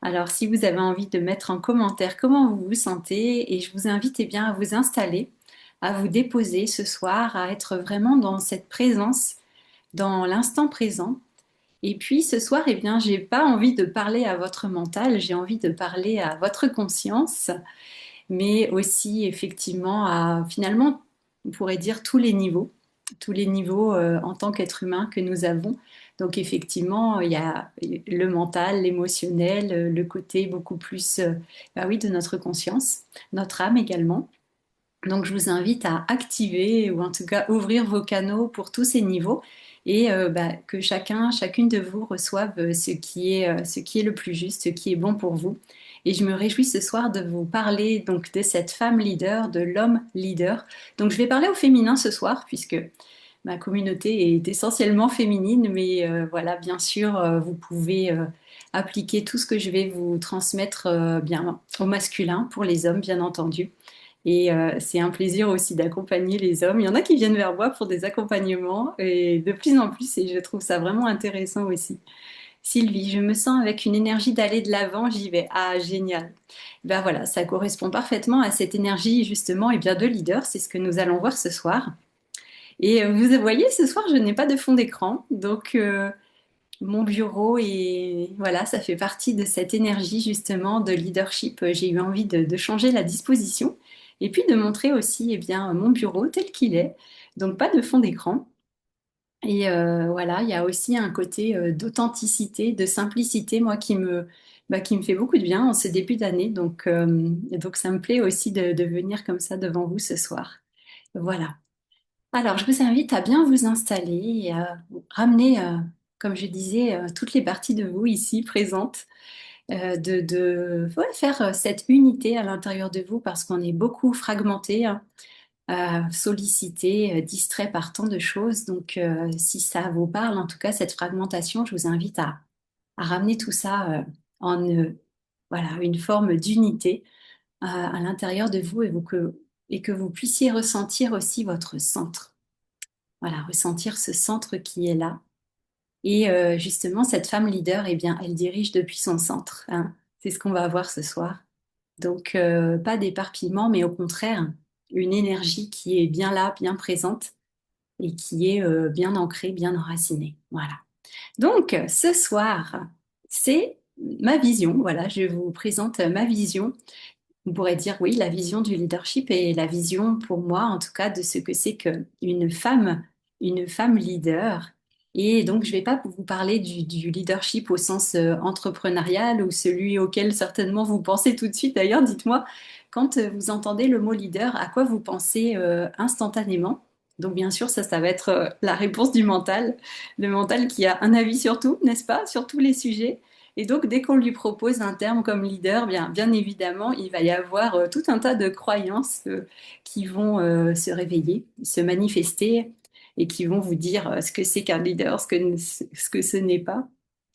Alors, si vous avez envie de mettre en commentaire comment vous vous sentez, et je vous invite bien à vous installer, à vous déposer ce soir, à être vraiment dans cette présence, dans l'instant présent. Et puis ce soir, bien, j'ai pas envie de parler à votre mental, j'ai envie de parler à votre conscience, mais aussi effectivement à finalement, on pourrait dire tous les niveaux en tant qu'être humain que nous avons. Donc effectivement, il y a le mental, l'émotionnel, le côté beaucoup plus, bah oui, de notre conscience, notre âme également. Donc je vous invite à activer ou en tout cas ouvrir vos canaux pour tous ces niveaux et bah, que chacune de vous reçoive ce qui est le plus juste, ce qui est bon pour vous. Et je me réjouis ce soir de vous parler donc de cette femme leader, de l'homme leader. Donc je vais parler au féminin ce soir puisque ma communauté est essentiellement féminine, mais voilà, bien sûr, vous pouvez appliquer tout ce que je vais vous transmettre bien au masculin pour les hommes, bien entendu. Et c'est un plaisir aussi d'accompagner les hommes. Il y en a qui viennent vers moi pour des accompagnements et de plus en plus, et je trouve ça vraiment intéressant aussi. Sylvie, je me sens avec une énergie d'aller de l'avant, j'y vais. Ah, génial. Ben voilà, ça correspond parfaitement à cette énergie justement et bien de leader, c'est ce que nous allons voir ce soir. Et vous voyez, ce soir, je n'ai pas de fond d'écran, donc mon bureau et voilà, ça fait partie de cette énergie justement de leadership. J'ai eu envie de changer la disposition et puis de montrer aussi bien, mon bureau tel qu'il est. Donc pas de fond d'écran. Et voilà, il y a aussi un côté d'authenticité, de simplicité, moi, qui me fait beaucoup de bien en ce début d'année. Donc ça me plaît aussi de venir comme ça devant vous ce soir. Voilà. Alors, je vous invite à bien vous installer et à ramener, comme je disais, toutes les parties de vous ici présentes, ouais, faire cette unité à l'intérieur de vous parce qu'on est beaucoup fragmenté, hein, sollicité, distrait par tant de choses. Donc, si ça vous parle, en tout cas, cette fragmentation, je vous invite à ramener tout ça en voilà, une forme d'unité à l'intérieur de vous et que vous puissiez ressentir aussi votre centre. Voilà, ressentir ce centre qui est là. Et justement, cette femme leader, bien, elle dirige depuis son centre, hein. C'est ce qu'on va voir ce soir. Donc, pas d'éparpillement, mais au contraire, une énergie qui est bien là, bien présente et qui est bien ancrée, bien enracinée. Voilà. Donc, ce soir, c'est ma vision. Voilà, je vous présente ma vision. On pourrait dire, oui, la vision du leadership et la vision, pour moi, en tout cas, de ce que c'est une femme leader. Et donc, je ne vais pas vous parler du leadership au sens entrepreneurial ou celui auquel certainement vous pensez tout de suite. D'ailleurs, dites-moi, quand vous entendez le mot leader, à quoi vous pensez instantanément? Donc, bien sûr, ça va être la réponse du mental. Le mental qui a un avis sur tout, n'est-ce pas? Sur tous les sujets. Et donc, dès qu'on lui propose un terme comme leader, bien évidemment, il va y avoir tout un tas de croyances qui vont se réveiller, se manifester et qui vont vous dire ce que c'est qu'un leader, ce que ce n'est pas.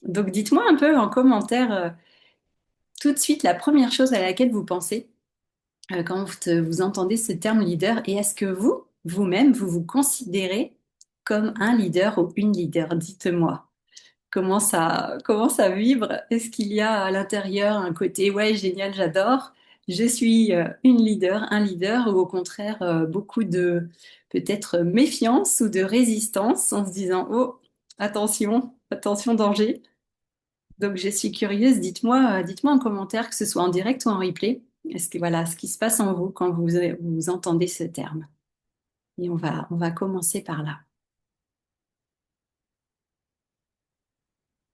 Donc, dites-moi un peu en commentaire tout de suite la première chose à laquelle vous pensez quand vous entendez ce terme leader et est-ce que vous, vous-même, vous vous considérez comme un leader ou une leader? Dites-moi. Comment ça vibre? Est-ce qu'il y a à l'intérieur un côté, ouais, génial, j'adore, je suis une leader, un leader, ou au contraire, beaucoup de peut-être méfiance ou de résistance en se disant, oh, attention, attention, danger. Donc, je suis curieuse, dites-moi en commentaire, que ce soit en direct ou en replay, est-ce que voilà, ce qui se passe en vous quand vous entendez ce terme. Et on va commencer par là.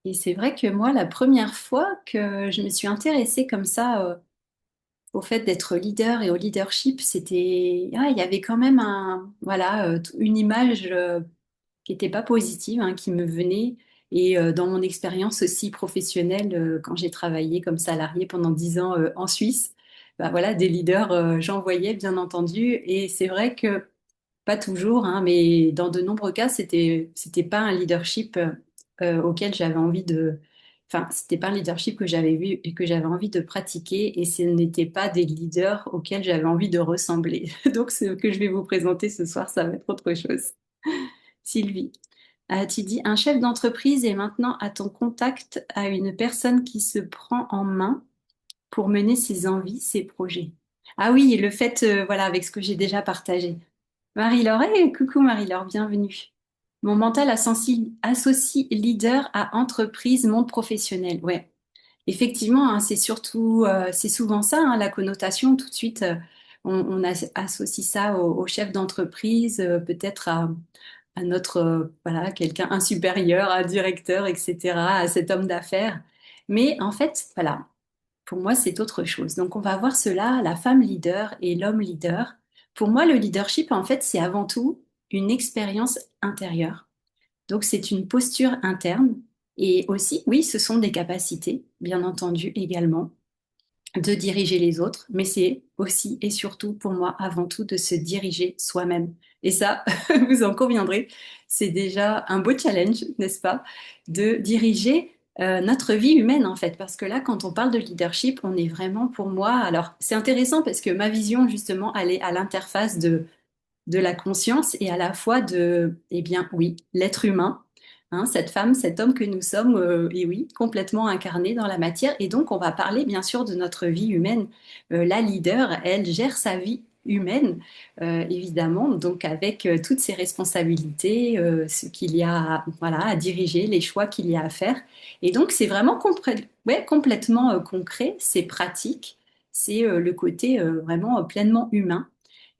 Et c'est vrai que moi, la première fois que je me suis intéressée comme ça au fait d'être leader et au leadership, il y avait quand même voilà, une image qui n'était pas positive, hein, qui me venait. Et dans mon expérience aussi professionnelle, quand j'ai travaillé comme salarié pendant 10 ans en Suisse, bah voilà, des leaders, j'en voyais bien entendu. Et c'est vrai que pas toujours, hein, mais dans de nombreux cas, c'était pas un leadership auquel j'avais envie de. Enfin, c'était pas un leadership que j'avais vu et que j'avais envie de pratiquer, et ce n'étaient pas des leaders auxquels j'avais envie de ressembler. Donc, ce que je vais vous présenter ce soir, ça va être autre chose. Sylvie. Tu dis, un chef d'entreprise est maintenant à ton contact à une personne qui se prend en main pour mener ses envies, ses projets. Ah oui, et le fait, voilà, avec ce que j'ai déjà partagé. Marie-Laure, hey, coucou Marie-Laure, bienvenue. Mon mental associe leader à entreprise, monde professionnel. Ouais, effectivement, hein, c'est surtout, c'est souvent ça, hein, la connotation. Tout de suite, associe ça au chef d'entreprise, peut-être à notre, voilà, quelqu'un, un supérieur, un directeur, etc., à cet homme d'affaires. Mais en fait, voilà, pour moi, c'est autre chose. Donc, on va voir cela, la femme leader et l'homme leader. Pour moi, le leadership, en fait, c'est avant tout une expérience intérieure. Donc, c'est une posture interne. Et aussi, oui, ce sont des capacités, bien entendu, également, de diriger les autres. Mais c'est aussi et surtout, pour moi, avant tout, de se diriger soi-même. Et ça, vous en conviendrez, c'est déjà un beau challenge, n'est-ce pas, de diriger notre vie humaine en fait, parce que là, quand on parle de leadership, on est vraiment pour moi. Alors, c'est intéressant parce que ma vision, justement, elle est à l'interface de la conscience et à la fois de, eh bien, oui, l'être humain, hein, cette femme, cet homme que nous sommes, et oui, complètement incarné dans la matière. Et donc, on va parler bien sûr de notre vie humaine. La leader, elle gère sa vie humaine, évidemment, donc avec toutes ses responsabilités, ce qu'il y a, voilà, à diriger, les choix qu'il y a à faire. Et donc, c'est vraiment ouais, complètement concret, c'est pratique, c'est le côté vraiment pleinement humain.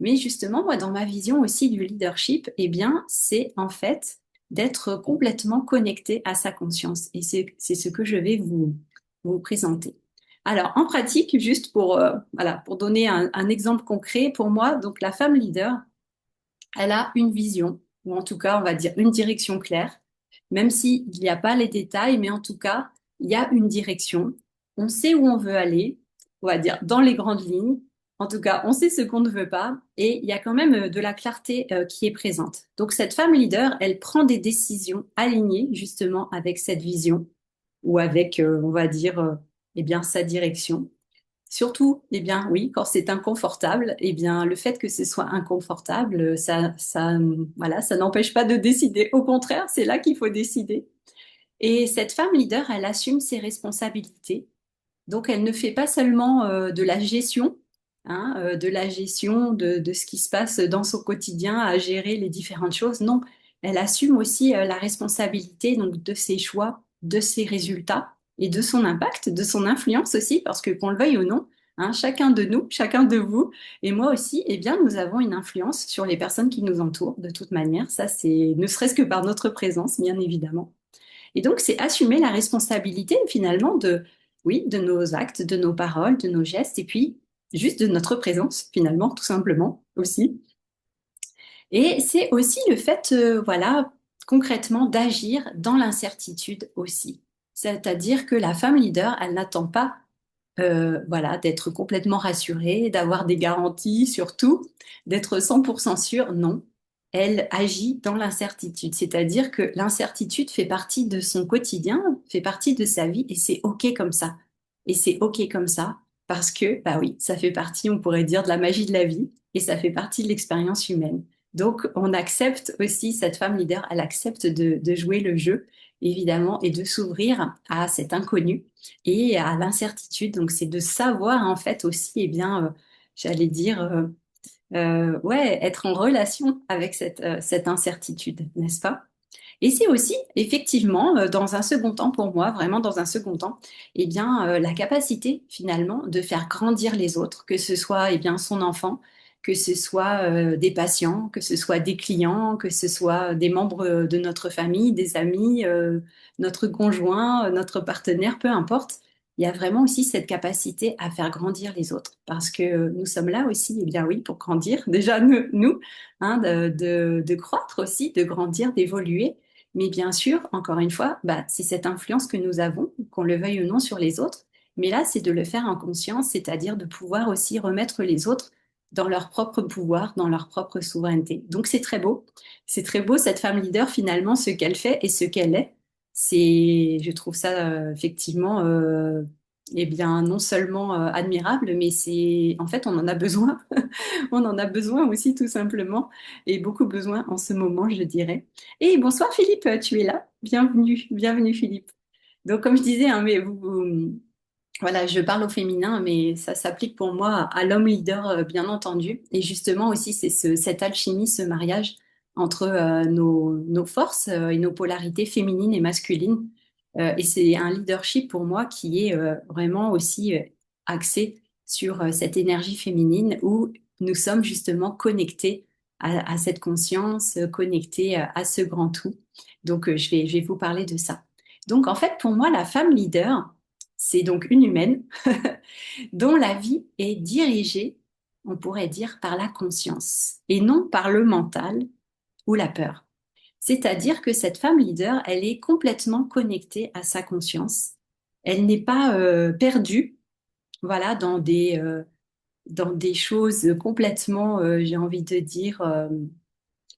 Mais justement, moi, dans ma vision aussi du leadership, eh bien, c'est en fait d'être complètement connecté à sa conscience. Et c'est ce que je vais vous présenter. Alors, en pratique, juste pour, voilà, pour donner un exemple concret, pour moi, donc la femme leader, elle a une vision, ou en tout cas, on va dire une direction claire, même s'il n'y a pas les détails, mais en tout cas, il y a une direction. On sait où on veut aller, on va dire dans les grandes lignes. En tout cas, on sait ce qu'on ne veut pas, et il y a quand même de la clarté qui est présente. Donc, cette femme leader, elle prend des décisions alignées justement avec cette vision, ou avec, on va dire, eh bien, sa direction. Surtout, eh bien, oui, quand c'est inconfortable, eh bien, le fait que ce soit inconfortable, voilà, ça n'empêche pas de décider. Au contraire, c'est là qu'il faut décider. Et cette femme leader, elle assume ses responsabilités. Donc, elle ne fait pas seulement de la gestion, hein, de la gestion de ce qui se passe dans son quotidien, à gérer les différentes choses. Non, elle assume aussi la responsabilité donc de ses choix, de ses résultats et de son impact, de son influence aussi, parce que qu'on le veuille ou non, hein, chacun de nous, chacun de vous et moi aussi, eh bien, nous avons une influence sur les personnes qui nous entourent. De toute manière, ça, c'est ne serait-ce que par notre présence, bien évidemment. Et donc, c'est assumer la responsabilité finalement de, oui, de nos actes, de nos paroles, de nos gestes, et puis juste de notre présence finalement, tout simplement aussi. Et c'est aussi le fait, voilà, concrètement, d'agir dans l'incertitude aussi. C'est-à-dire que la femme leader, elle n'attend pas voilà, d'être complètement rassurée, d'avoir des garanties surtout, d'être 100% sûre, non. Elle agit dans l'incertitude, c'est-à-dire que l'incertitude fait partie de son quotidien, fait partie de sa vie et c'est OK comme ça. Et c'est OK comme ça parce que, bah oui, ça fait partie, on pourrait dire, de la magie de la vie et ça fait partie de l'expérience humaine. Donc, on accepte aussi, cette femme leader, elle accepte de jouer le jeu, évidemment, et de s'ouvrir à cet inconnu et à l'incertitude. Donc, c'est de savoir en fait aussi, eh bien, j'allais dire, ouais, être en relation avec cette incertitude, n'est-ce pas? Et c'est aussi, effectivement, dans un second temps, pour moi, vraiment dans un second temps, eh bien, la capacité finalement de faire grandir les autres, que ce soit eh bien, son enfant, que ce soit des patients, que ce soit des clients, que ce soit des membres de notre famille, des amis, notre conjoint, notre partenaire, peu importe. Il y a vraiment aussi cette capacité à faire grandir les autres, parce que nous sommes là aussi, eh bien oui, pour grandir. Déjà, nous hein, de croître aussi, de grandir, d'évoluer. Mais bien sûr, encore une fois, bah, c'est cette influence que nous avons, qu'on le veuille ou non, sur les autres. Mais là, c'est de le faire en conscience, c'est-à-dire de pouvoir aussi remettre les autres dans leur propre pouvoir, dans leur propre souveraineté. Donc c'est très beau. C'est très beau, cette femme leader, finalement, ce qu'elle fait et ce qu'elle est. C'est, je trouve ça effectivement eh bien, non seulement admirable, mais c'est, en fait, on en a besoin. On en a besoin aussi, tout simplement, et beaucoup besoin en ce moment, je dirais. Et bonsoir Philippe, tu es là? Bienvenue, bienvenue Philippe. Donc, comme je disais, hein, mais voilà, je parle au féminin, mais ça s'applique pour moi à l'homme leader, bien entendu. Et justement aussi, c'est cette alchimie, ce mariage entre nos forces et nos polarités féminines et masculines. Et c'est un leadership pour moi qui est vraiment aussi axé sur cette énergie féminine où nous sommes justement connectés à cette conscience, connectés à ce grand tout. Donc, je vais vous parler de ça. Donc, en fait, pour moi, la femme leader, c'est donc une humaine dont la vie est dirigée, on pourrait dire, par la conscience et non par le mental ou la peur. C'est-à-dire que cette femme leader, elle est complètement connectée à sa conscience. Elle n'est pas perdue, voilà, dans des choses complètement, j'ai envie de dire,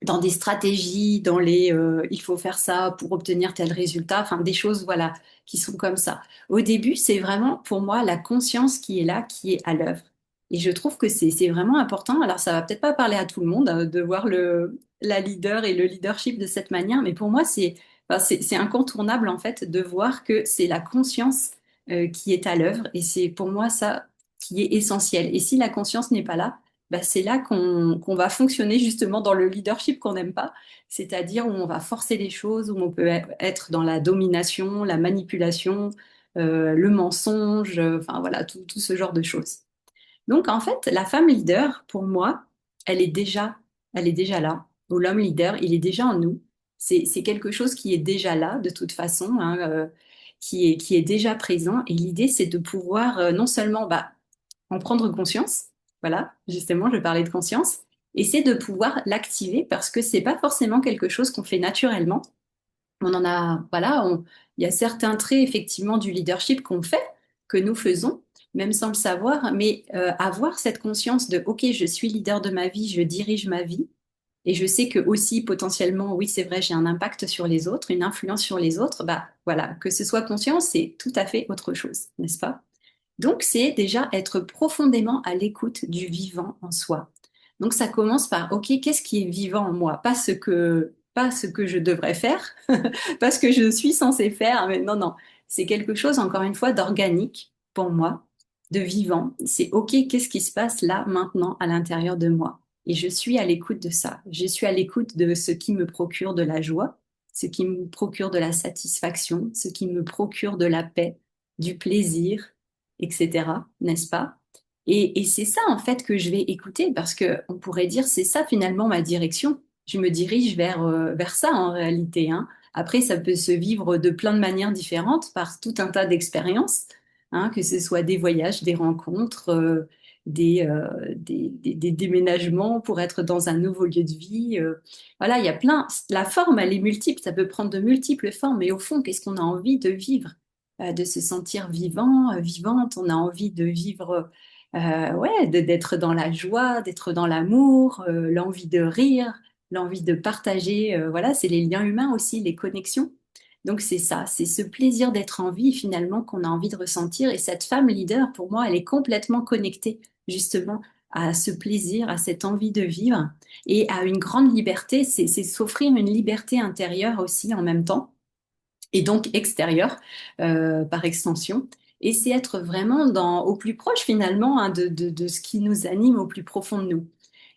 dans des stratégies, dans les il faut faire ça pour obtenir tel résultat, enfin des choses voilà qui sont comme ça. Au début, c'est vraiment pour moi la conscience qui est là, qui est à l'œuvre. Et je trouve que c'est vraiment important. Alors ça va peut-être pas parler à tout le monde de voir la leader et le leadership de cette manière, mais pour moi c'est incontournable en fait de voir que c'est la conscience qui est à l'œuvre et c'est pour moi ça qui est essentiel. Et si la conscience n'est pas là, bah, c'est là qu'on va fonctionner justement dans le leadership qu'on n'aime pas, c'est-à-dire où on va forcer les choses, où on peut être dans la domination, la manipulation, le mensonge, enfin voilà, tout ce genre de choses. Donc en fait, la femme leader, pour moi, elle est déjà, elle est déjà là. Ou l'homme leader, il est déjà en nous. C'est quelque chose qui est déjà là, de toute façon, hein, qui est déjà présent. Et l'idée, c'est de pouvoir non seulement bah, en prendre conscience. Voilà, justement, je parlais de conscience. Et c'est de pouvoir l'activer parce que c'est pas forcément quelque chose qu'on fait naturellement. On en a, voilà, il y a certains traits effectivement du leadership qu'on fait, que nous faisons, même sans le savoir, mais avoir cette conscience de, OK, je suis leader de ma vie, je dirige ma vie, et je sais que aussi potentiellement, oui, c'est vrai, j'ai un impact sur les autres, une influence sur les autres, bah voilà, que ce soit conscient, c'est tout à fait autre chose, n'est-ce pas? Donc, c'est déjà être profondément à l'écoute du vivant en soi. Donc, ça commence par, OK, qu'est-ce qui est vivant en moi? Pas ce que je devrais faire, pas ce que je suis censée faire, mais non, non. C'est quelque chose, encore une fois, d'organique pour moi, de vivant. C'est OK, qu'est-ce qui se passe là, maintenant, à l'intérieur de moi? Et je suis à l'écoute de ça. Je suis à l'écoute de ce qui me procure de la joie, ce qui me procure de la satisfaction, ce qui me procure de la paix, du plaisir, etc. N'est-ce pas? Et c'est ça en fait que je vais écouter parce que on pourrait dire c'est ça finalement ma direction. Je me dirige vers ça en réalité, hein. Après, ça peut se vivre de plein de manières différentes par tout un tas d'expériences, hein, que ce soit des voyages, des rencontres, des déménagements pour être dans un nouveau lieu de vie. Voilà, il y a plein. La forme, elle est multiple, ça peut prendre de multiples formes, mais au fond, qu'est-ce qu'on a envie de vivre? De se sentir vivant, vivante. On a envie de vivre, ouais, d'être dans la joie, d'être dans l'amour, l'envie de rire, l'envie de partager. Voilà, c'est les liens humains aussi, les connexions. Donc c'est ça, c'est ce plaisir d'être en vie finalement qu'on a envie de ressentir. Et cette femme leader, pour moi, elle est complètement connectée justement à ce plaisir, à cette envie de vivre et à une grande liberté. C'est s'offrir une liberté intérieure aussi en même temps et donc extérieur par extension. Et c'est être vraiment au plus proche finalement hein, de ce qui nous anime au plus profond de nous.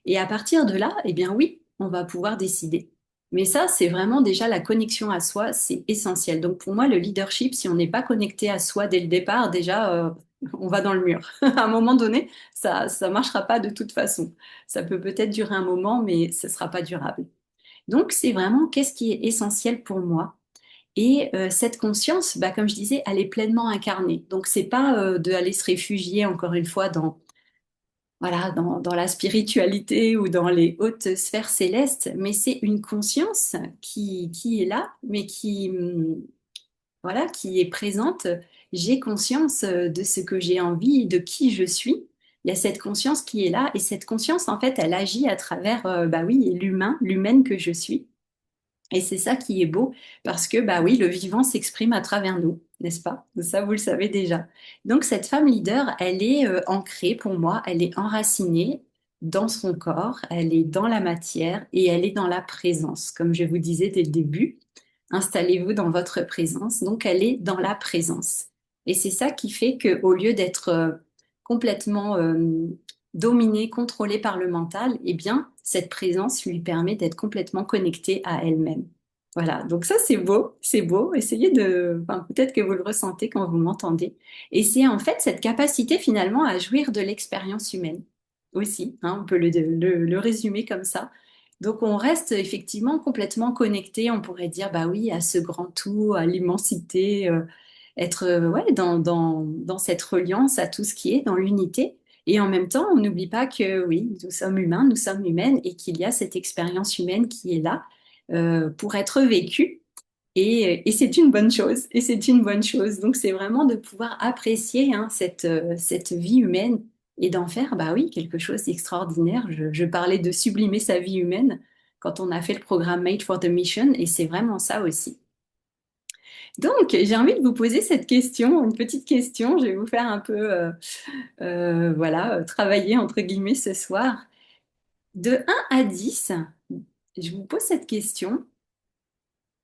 Et à partir de là, eh bien oui, on va pouvoir décider. Mais ça, c'est vraiment déjà la connexion à soi, c'est essentiel. Donc pour moi, le leadership, si on n'est pas connecté à soi dès le départ, déjà, on va dans le mur. À un moment donné, ça marchera pas de toute façon. Ça peut peut-être durer un moment, mais ce sera pas durable. Donc c'est vraiment qu'est-ce qui est essentiel pour moi et cette conscience, bah, comme je disais, elle est pleinement incarnée. Donc, c'est pas d'aller se réfugier, encore une fois, voilà, dans la spiritualité ou dans les hautes sphères célestes, mais c'est une conscience qui est là, mais voilà, qui est présente. J'ai conscience de ce que j'ai envie, de qui je suis. Il y a cette conscience qui est là, et cette conscience, en fait, elle agit à travers, bah oui, l'humaine que je suis. Et c'est ça qui est beau, parce que, bah oui, le vivant s'exprime à travers nous, n'est-ce pas? Ça, vous le savez déjà. Donc, cette femme leader, elle est ancrée pour moi, elle est enracinée dans son corps, elle est dans la matière et elle est dans la présence. Comme je vous disais dès le début, installez-vous dans votre présence. Donc, elle est dans la présence. Et c'est ça qui fait qu'au lieu d'être complètement dominée, contrôlée par le mental, eh bien, cette présence lui permet d'être complètement connectée à elle-même. Voilà, donc ça c'est beau, c'est beau. Essayez de, enfin, peut-être que vous le ressentez quand vous m'entendez. Et c'est en fait cette capacité finalement à jouir de l'expérience humaine aussi, hein, on peut le résumer comme ça. Donc on reste effectivement complètement connecté, on pourrait dire, bah oui, à ce grand tout, à l'immensité, être ouais, dans cette reliance à tout ce qui est, dans l'unité. Et en même temps, on n'oublie pas que oui, nous sommes humains, nous sommes humaines et qu'il y a cette expérience humaine qui est là pour être vécue. Et c'est une bonne chose. Et c'est une bonne chose. Donc c'est vraiment de pouvoir apprécier hein, cette vie humaine et d'en faire, bah oui, quelque chose d'extraordinaire. Je parlais de sublimer sa vie humaine quand on a fait le programme Made for the Mission et c'est vraiment ça aussi. Donc, j'ai envie de vous poser cette question, une petite question. Je vais vous faire un peu, voilà, travailler entre guillemets ce soir. De 1 à 10, je vous pose cette question.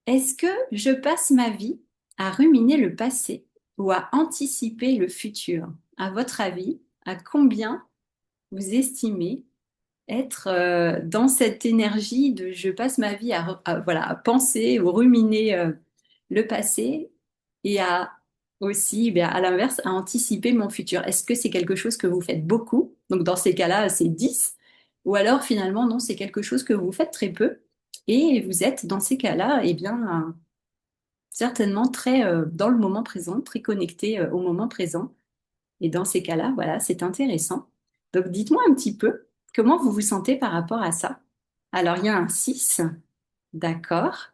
Est-ce que je passe ma vie à ruminer le passé ou à anticiper le futur? À votre avis, à combien vous estimez être dans cette énergie de je passe ma vie voilà, à penser ou ruminer le passé et à aussi, bien, à l'inverse, à anticiper mon futur. Est-ce que c'est quelque chose que vous faites beaucoup? Donc dans ces cas-là, c'est 10. Ou alors finalement, non, c'est quelque chose que vous faites très peu. Et vous êtes dans ces cas-là, eh bien, certainement très dans le moment présent, très connecté au moment présent. Et dans ces cas-là, voilà, c'est intéressant. Donc, dites-moi un petit peu comment vous vous sentez par rapport à ça. Alors, il y a un 6, d'accord.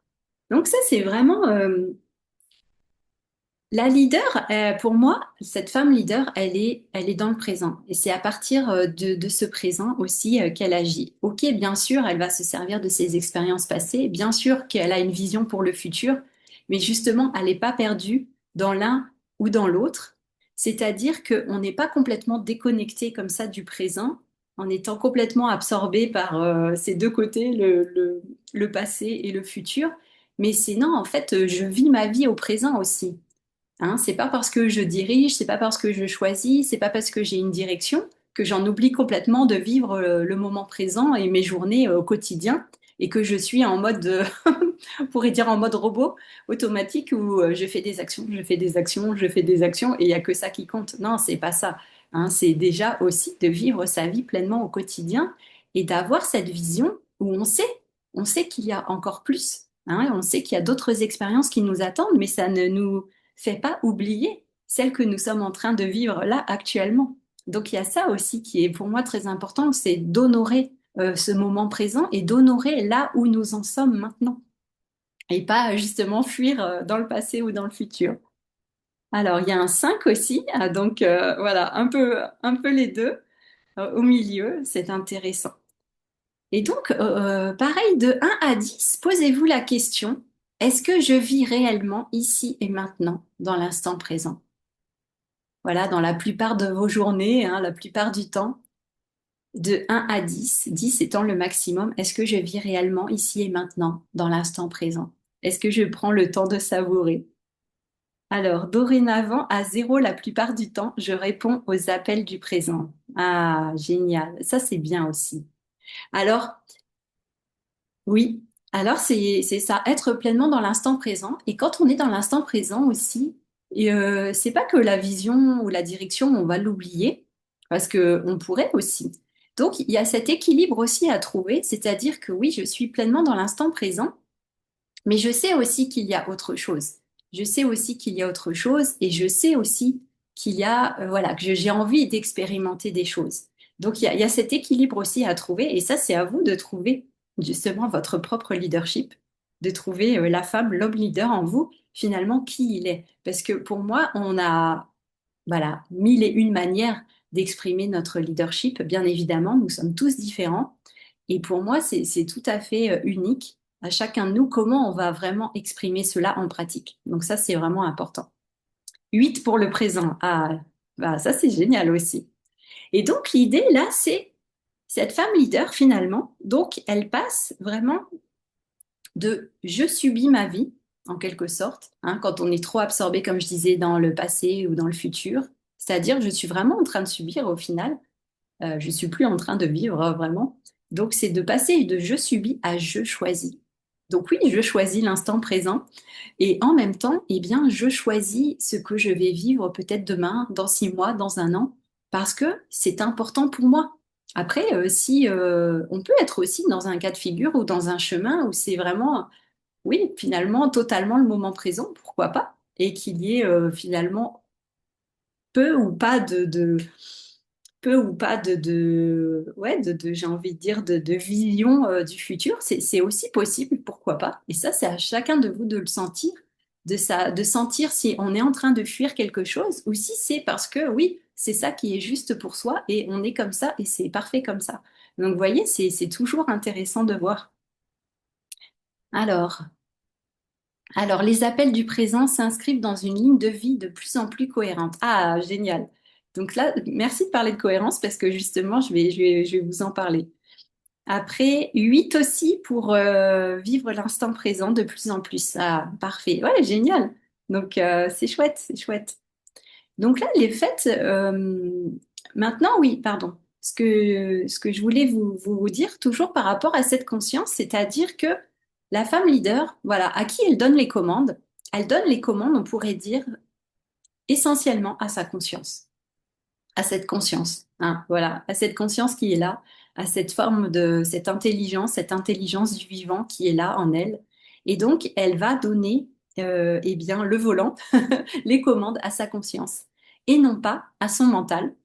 Donc, ça, c'est vraiment la leader. Pour moi, cette femme leader, elle est dans le présent. Et c'est à partir de ce présent aussi qu'elle agit. Ok, bien sûr, elle va se servir de ses expériences passées. Bien sûr qu'elle a une vision pour le futur. Mais justement, elle n'est pas perdue dans l'un ou dans l'autre. C'est-à-dire qu'on n'est pas complètement déconnecté comme ça du présent, en étant complètement absorbé par ces deux côtés, le passé et le futur. Mais c'est non, en fait, je vis ma vie au présent aussi. Hein, c'est pas parce que je dirige, c'est pas parce que je choisis, c'est pas parce que j'ai une direction que j'en oublie complètement de vivre le moment présent et mes journées au quotidien et que je suis en mode, on pourrait dire en mode robot automatique où je fais des actions, je fais des actions, je fais des actions et il y a que ça qui compte. Non, c'est pas ça. Hein, c'est déjà aussi de vivre sa vie pleinement au quotidien et d'avoir cette vision où on sait qu'il y a encore plus. Hein, on sait qu'il y a d'autres expériences qui nous attendent, mais ça ne nous fait pas oublier celle que nous sommes en train de vivre là actuellement. Donc il y a ça aussi qui est pour moi très important, c'est d'honorer ce moment présent et d'honorer là où nous en sommes maintenant et pas justement fuir dans le passé ou dans le futur. Alors il y a un 5 aussi, donc voilà, un peu les deux au milieu, c'est intéressant. Et donc, pareil, de 1 à 10, posez-vous la question, est-ce que je vis réellement ici et maintenant, dans l'instant présent? Voilà, dans la plupart de vos journées, hein, la plupart du temps, de 1 à 10, 10 étant le maximum, est-ce que je vis réellement ici et maintenant, dans l'instant présent? Est-ce que je prends le temps de savourer? Alors, dorénavant, à 0 la plupart du temps, je réponds aux appels du présent. Ah, génial. Ça, c'est bien aussi. Alors, oui, alors c'est ça, être pleinement dans l'instant présent. Et quand on est dans l'instant présent aussi, et, c'est pas que la vision ou la direction, on va l'oublier, parce que on pourrait aussi. Donc il y a cet équilibre aussi à trouver, c'est-à-dire que oui, je suis pleinement dans l'instant présent, mais je sais aussi qu'il y a autre chose. Je sais aussi qu'il y a autre chose, et je sais aussi qu'il y a, voilà, que j'ai envie d'expérimenter des choses. Donc il y a cet équilibre aussi à trouver, et ça, c'est à vous de trouver justement votre propre leadership, de trouver la femme, l'homme leader en vous, finalement, qui il est. Parce que pour moi, on a, voilà, mille et une manières d'exprimer notre leadership. Bien évidemment, nous sommes tous différents. Et pour moi, c'est tout à fait unique. à chacun de nous comment on va vraiment exprimer cela en pratique. Donc ça, c'est vraiment important. 8 pour le présent. Ah, bah, ça, c'est génial aussi. Et donc, l'idée, là, c'est cette femme leader, finalement. Donc, elle passe vraiment de je subis ma vie, en quelque sorte, hein, quand on est trop absorbé, comme je disais, dans le passé ou dans le futur. C'est-à-dire, je suis vraiment en train de subir au final. Je suis plus en train de vivre vraiment. Donc, c'est de passer de je subis à je choisis. Donc oui, je choisis l'instant présent et en même temps, eh bien, je choisis ce que je vais vivre peut-être demain, dans 6 mois, dans un an, parce que c'est important pour moi. Après, si on peut être aussi dans un cas de figure ou dans un chemin où c'est vraiment, oui, finalement, totalement le moment présent, pourquoi pas, et qu'il y ait finalement peu ou pas peu ou pas ouais, j'ai envie de dire, de vision du futur, c'est aussi possible, pourquoi pas. Et ça, c'est à chacun de vous de le sentir, de sentir si on est en train de fuir quelque chose ou si c'est parce que, oui, c'est ça qui est juste pour soi et on est comme ça et c'est parfait comme ça. Donc, vous voyez, c'est toujours intéressant de voir. Alors, alors, les appels du présent s'inscrivent dans une ligne de vie de plus en plus cohérente. Ah, génial. Donc là, merci de parler de cohérence parce que justement, je vais vous en parler. Après, 8 aussi pour vivre l'instant présent de plus en plus. Ah, parfait. Ouais, génial. Donc, c'est chouette, c'est chouette. Donc là, les fêtes, maintenant, oui, pardon. Ce que je voulais vous dire, toujours par rapport à cette conscience, c'est-à-dire que la femme leader, voilà, à qui elle donne les commandes, on pourrait dire, essentiellement à sa conscience, à cette conscience, hein, voilà, à cette conscience qui est là, à cette forme de cette intelligence du vivant qui est là en elle. Et donc, elle va donner, eh bien, le volant, les commandes à sa conscience, et non pas à son mental,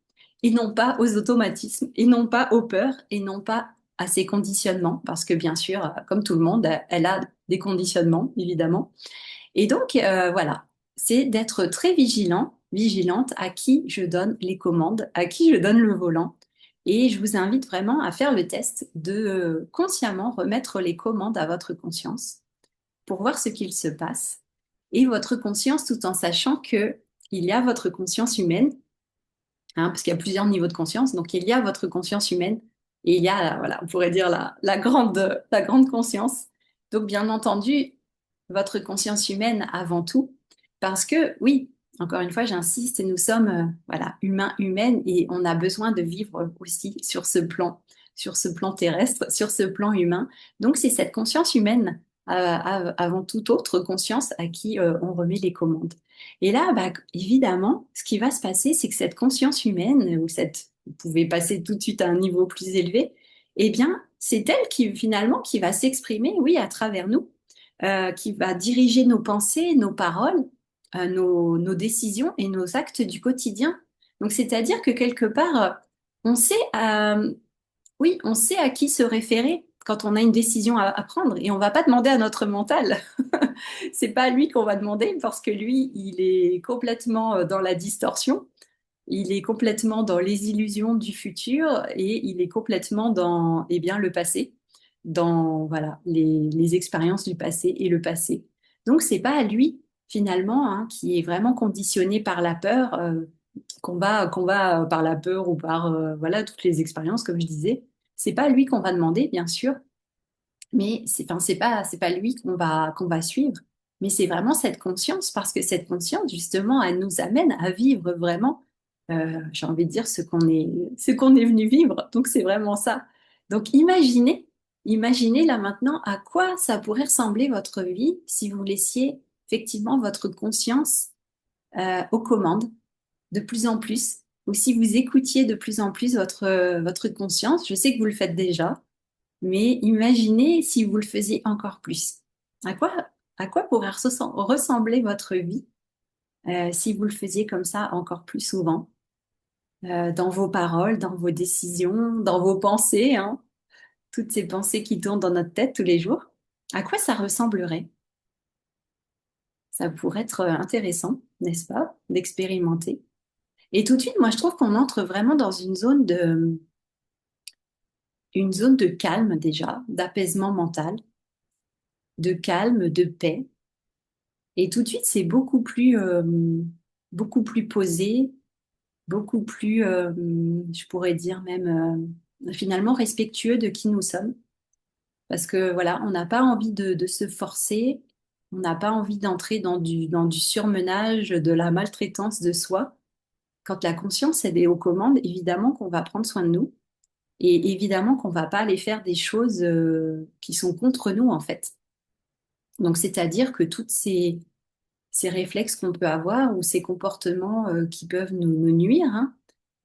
et non pas aux automatismes, et non pas aux peurs, et non pas à ses conditionnements, parce que bien sûr, comme tout le monde, elle a des conditionnements, évidemment. Et donc, voilà, c'est d'être très vigilant, vigilante à qui je donne les commandes, à qui je donne le volant. Et je vous invite vraiment à faire le test de consciemment remettre les commandes à votre conscience pour voir ce qu'il se passe. Et votre conscience, tout en sachant que il y a votre conscience humaine, hein, parce qu'il y a plusieurs niveaux de conscience. Donc, il y a votre conscience humaine et il y a, voilà, on pourrait dire la grande conscience. Donc, bien entendu, votre conscience humaine avant tout, parce que, oui, encore une fois, j'insiste, nous sommes, voilà, humains, humaines et on a besoin de vivre aussi sur ce plan terrestre, sur ce plan humain. Donc, c'est cette conscience humaine, avant toute autre conscience, à qui on remet les commandes. Et là, bah, évidemment, ce qui va se passer, c'est que cette conscience humaine, vous pouvez passer tout de suite à un niveau plus élevé, eh bien, c'est elle qui finalement qui va s'exprimer, oui, à travers nous, qui va diriger nos pensées, nos paroles, nos décisions et nos actes du quotidien. Donc, c'est-à-dire que quelque part, on sait, oui, on sait à qui se référer quand on a une décision à prendre et on va pas demander à notre mental. C'est pas à lui qu'on va demander parce que lui, il est complètement dans la distorsion, il est complètement dans les illusions du futur et il est complètement dans, eh bien, le passé, dans voilà les expériences du passé et le passé. Donc c'est pas à lui finalement hein, qui est vraiment conditionné par la peur, qu'on va par la peur ou par voilà toutes les expériences comme je disais. C'est pas à lui qu'on va demander bien sûr, mais c'est pas lui qu'on va suivre, mais c'est vraiment cette conscience, parce que cette conscience, justement, elle nous amène à vivre vraiment, j'ai envie de dire, ce qu'on est venu vivre. Donc, c'est vraiment ça. Donc, imaginez là maintenant à quoi ça pourrait ressembler votre vie si vous laissiez effectivement votre conscience aux commandes de plus en plus, ou si vous écoutiez de plus en plus votre conscience. Je sais que vous le faites déjà. Mais imaginez si vous le faisiez encore plus. À quoi, à quoi pourrait ressembler votre vie si vous le faisiez comme ça encore plus souvent, dans vos paroles, dans vos décisions, dans vos pensées, hein, toutes ces pensées qui tournent dans notre tête tous les jours. À quoi ça ressemblerait? Ça pourrait être intéressant, n'est-ce pas, d'expérimenter. Et tout de suite, moi, je trouve qu'on entre vraiment dans une zone de calme déjà, d'apaisement mental. de calme, de paix. Et tout de suite, c'est beaucoup plus posé, beaucoup plus, je pourrais dire même, finalement respectueux de qui nous sommes. Parce que voilà, on n'a pas envie de se forcer, on n'a pas envie d'entrer dans du surmenage, de la maltraitance de soi. Quand la conscience, elle est aux commandes, évidemment qu'on va prendre soin de nous et évidemment qu'on va pas aller faire des choses qui sont contre nous, en fait. Donc, c'est-à-dire que ces réflexes qu'on peut avoir ou ces comportements qui peuvent nous nuire,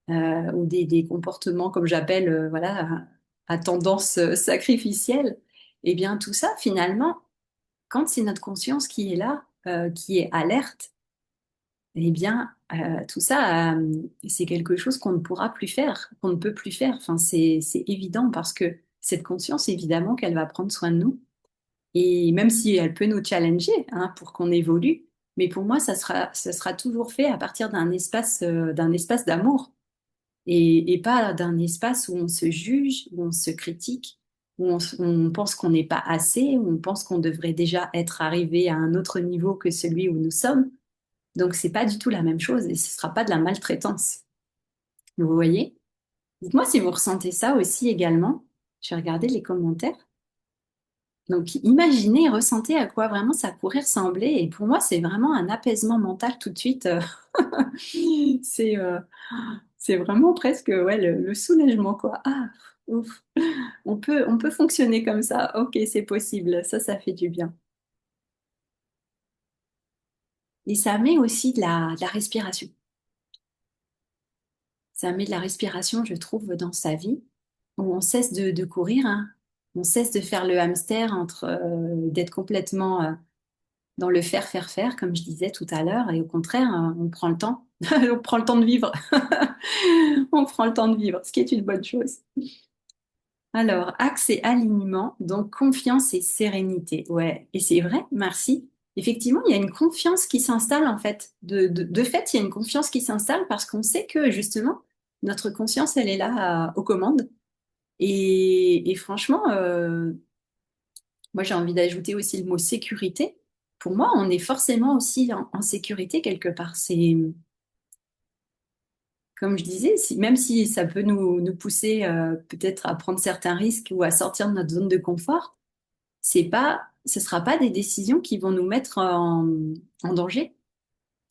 hein, ou des comportements, comme j'appelle, voilà, à tendance sacrificielle, eh bien, tout ça, finalement, quand c'est notre conscience qui est là, qui est alerte, eh bien, tout ça, c'est quelque chose qu'on ne pourra plus faire, qu'on ne peut plus faire. Enfin, c'est évident parce que cette conscience, évidemment, qu'elle va prendre soin de nous. Et même si elle peut nous challenger, hein, pour qu'on évolue, mais pour moi, ça sera toujours fait à partir d'un espace d'amour et pas d'un espace où on se juge, où on se critique, on pense qu'on n'est pas assez, où on pense qu'on devrait déjà être arrivé à un autre niveau que celui où nous sommes. Donc, c'est pas du tout la même chose et ce sera pas de la maltraitance. Vous voyez? Dites-moi si vous ressentez ça aussi également. Je vais regarder les commentaires. Donc, imaginez et ressentez à quoi vraiment ça pourrait ressembler. Et pour moi, c'est vraiment un apaisement mental tout de suite. C'est c'est vraiment presque ouais, le soulagement, quoi. Ah, ouf. On peut fonctionner comme ça. Ok, c'est possible. Ça fait du bien. Et ça met aussi de la respiration. Ça met de la respiration, je trouve, dans sa vie, où on cesse de courir, hein. On cesse de faire le hamster entre d'être complètement dans le faire, faire, faire, comme je disais tout à l'heure, et au contraire, on prend le temps. On prend le temps de vivre. On prend le temps de vivre, ce qui est une bonne chose. Alors, axe et alignement, donc confiance et sérénité. Ouais, et c'est vrai, merci. Effectivement, il y a une confiance qui s'installe en fait. De fait, il y a une confiance qui s'installe parce qu'on sait que justement, notre conscience, elle est là aux commandes. Et franchement, moi j'ai envie d'ajouter aussi le mot sécurité. Pour moi, on est forcément aussi en sécurité quelque part. C'est, comme je disais, même si ça peut nous pousser peut-être à prendre certains risques ou à sortir de notre zone de confort, ce sera pas des décisions qui vont nous mettre en danger.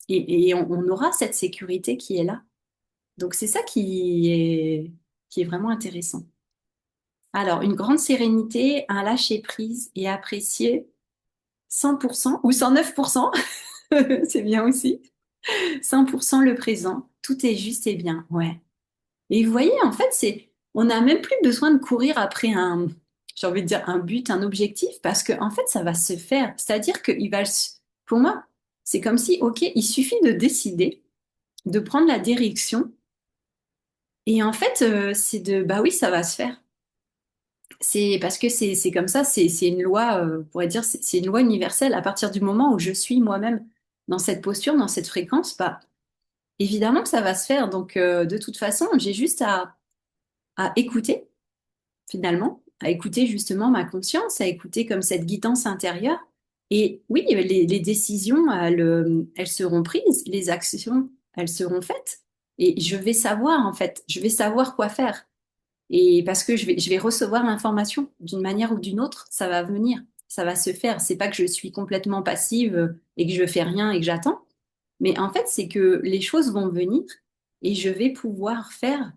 Et on aura cette sécurité qui est là. Donc c'est ça qui est vraiment intéressant. Alors, une grande sérénité, un lâcher-prise et apprécier 100% ou 109%, c'est bien aussi. 100% le présent, tout est juste et bien. Ouais. Et vous voyez, en fait, on n'a même plus besoin de courir après j'ai envie de dire un but, un objectif, parce que en fait, ça va se faire. C'est-à-dire pour moi, c'est comme si, ok, il suffit de décider, de prendre la direction, et en fait, bah oui, ça va se faire. C'est parce que c'est comme ça, c'est une loi, on pourrait dire, c'est une loi universelle. À partir du moment où je suis moi-même dans cette posture, dans cette fréquence, bah évidemment que ça va se faire. Donc, de toute façon, j'ai juste à écouter finalement, à écouter justement ma conscience, à écouter comme cette guidance intérieure. Et oui, les décisions, elles seront prises, les actions, elles seront faites. Et je vais savoir, en fait, je vais savoir quoi faire. Et parce que je vais recevoir l'information d'une manière ou d'une autre, ça va venir, ça va se faire. C'est pas que je suis complètement passive et que je fais rien et que j'attends. Mais en fait, c'est que les choses vont venir et je vais pouvoir faire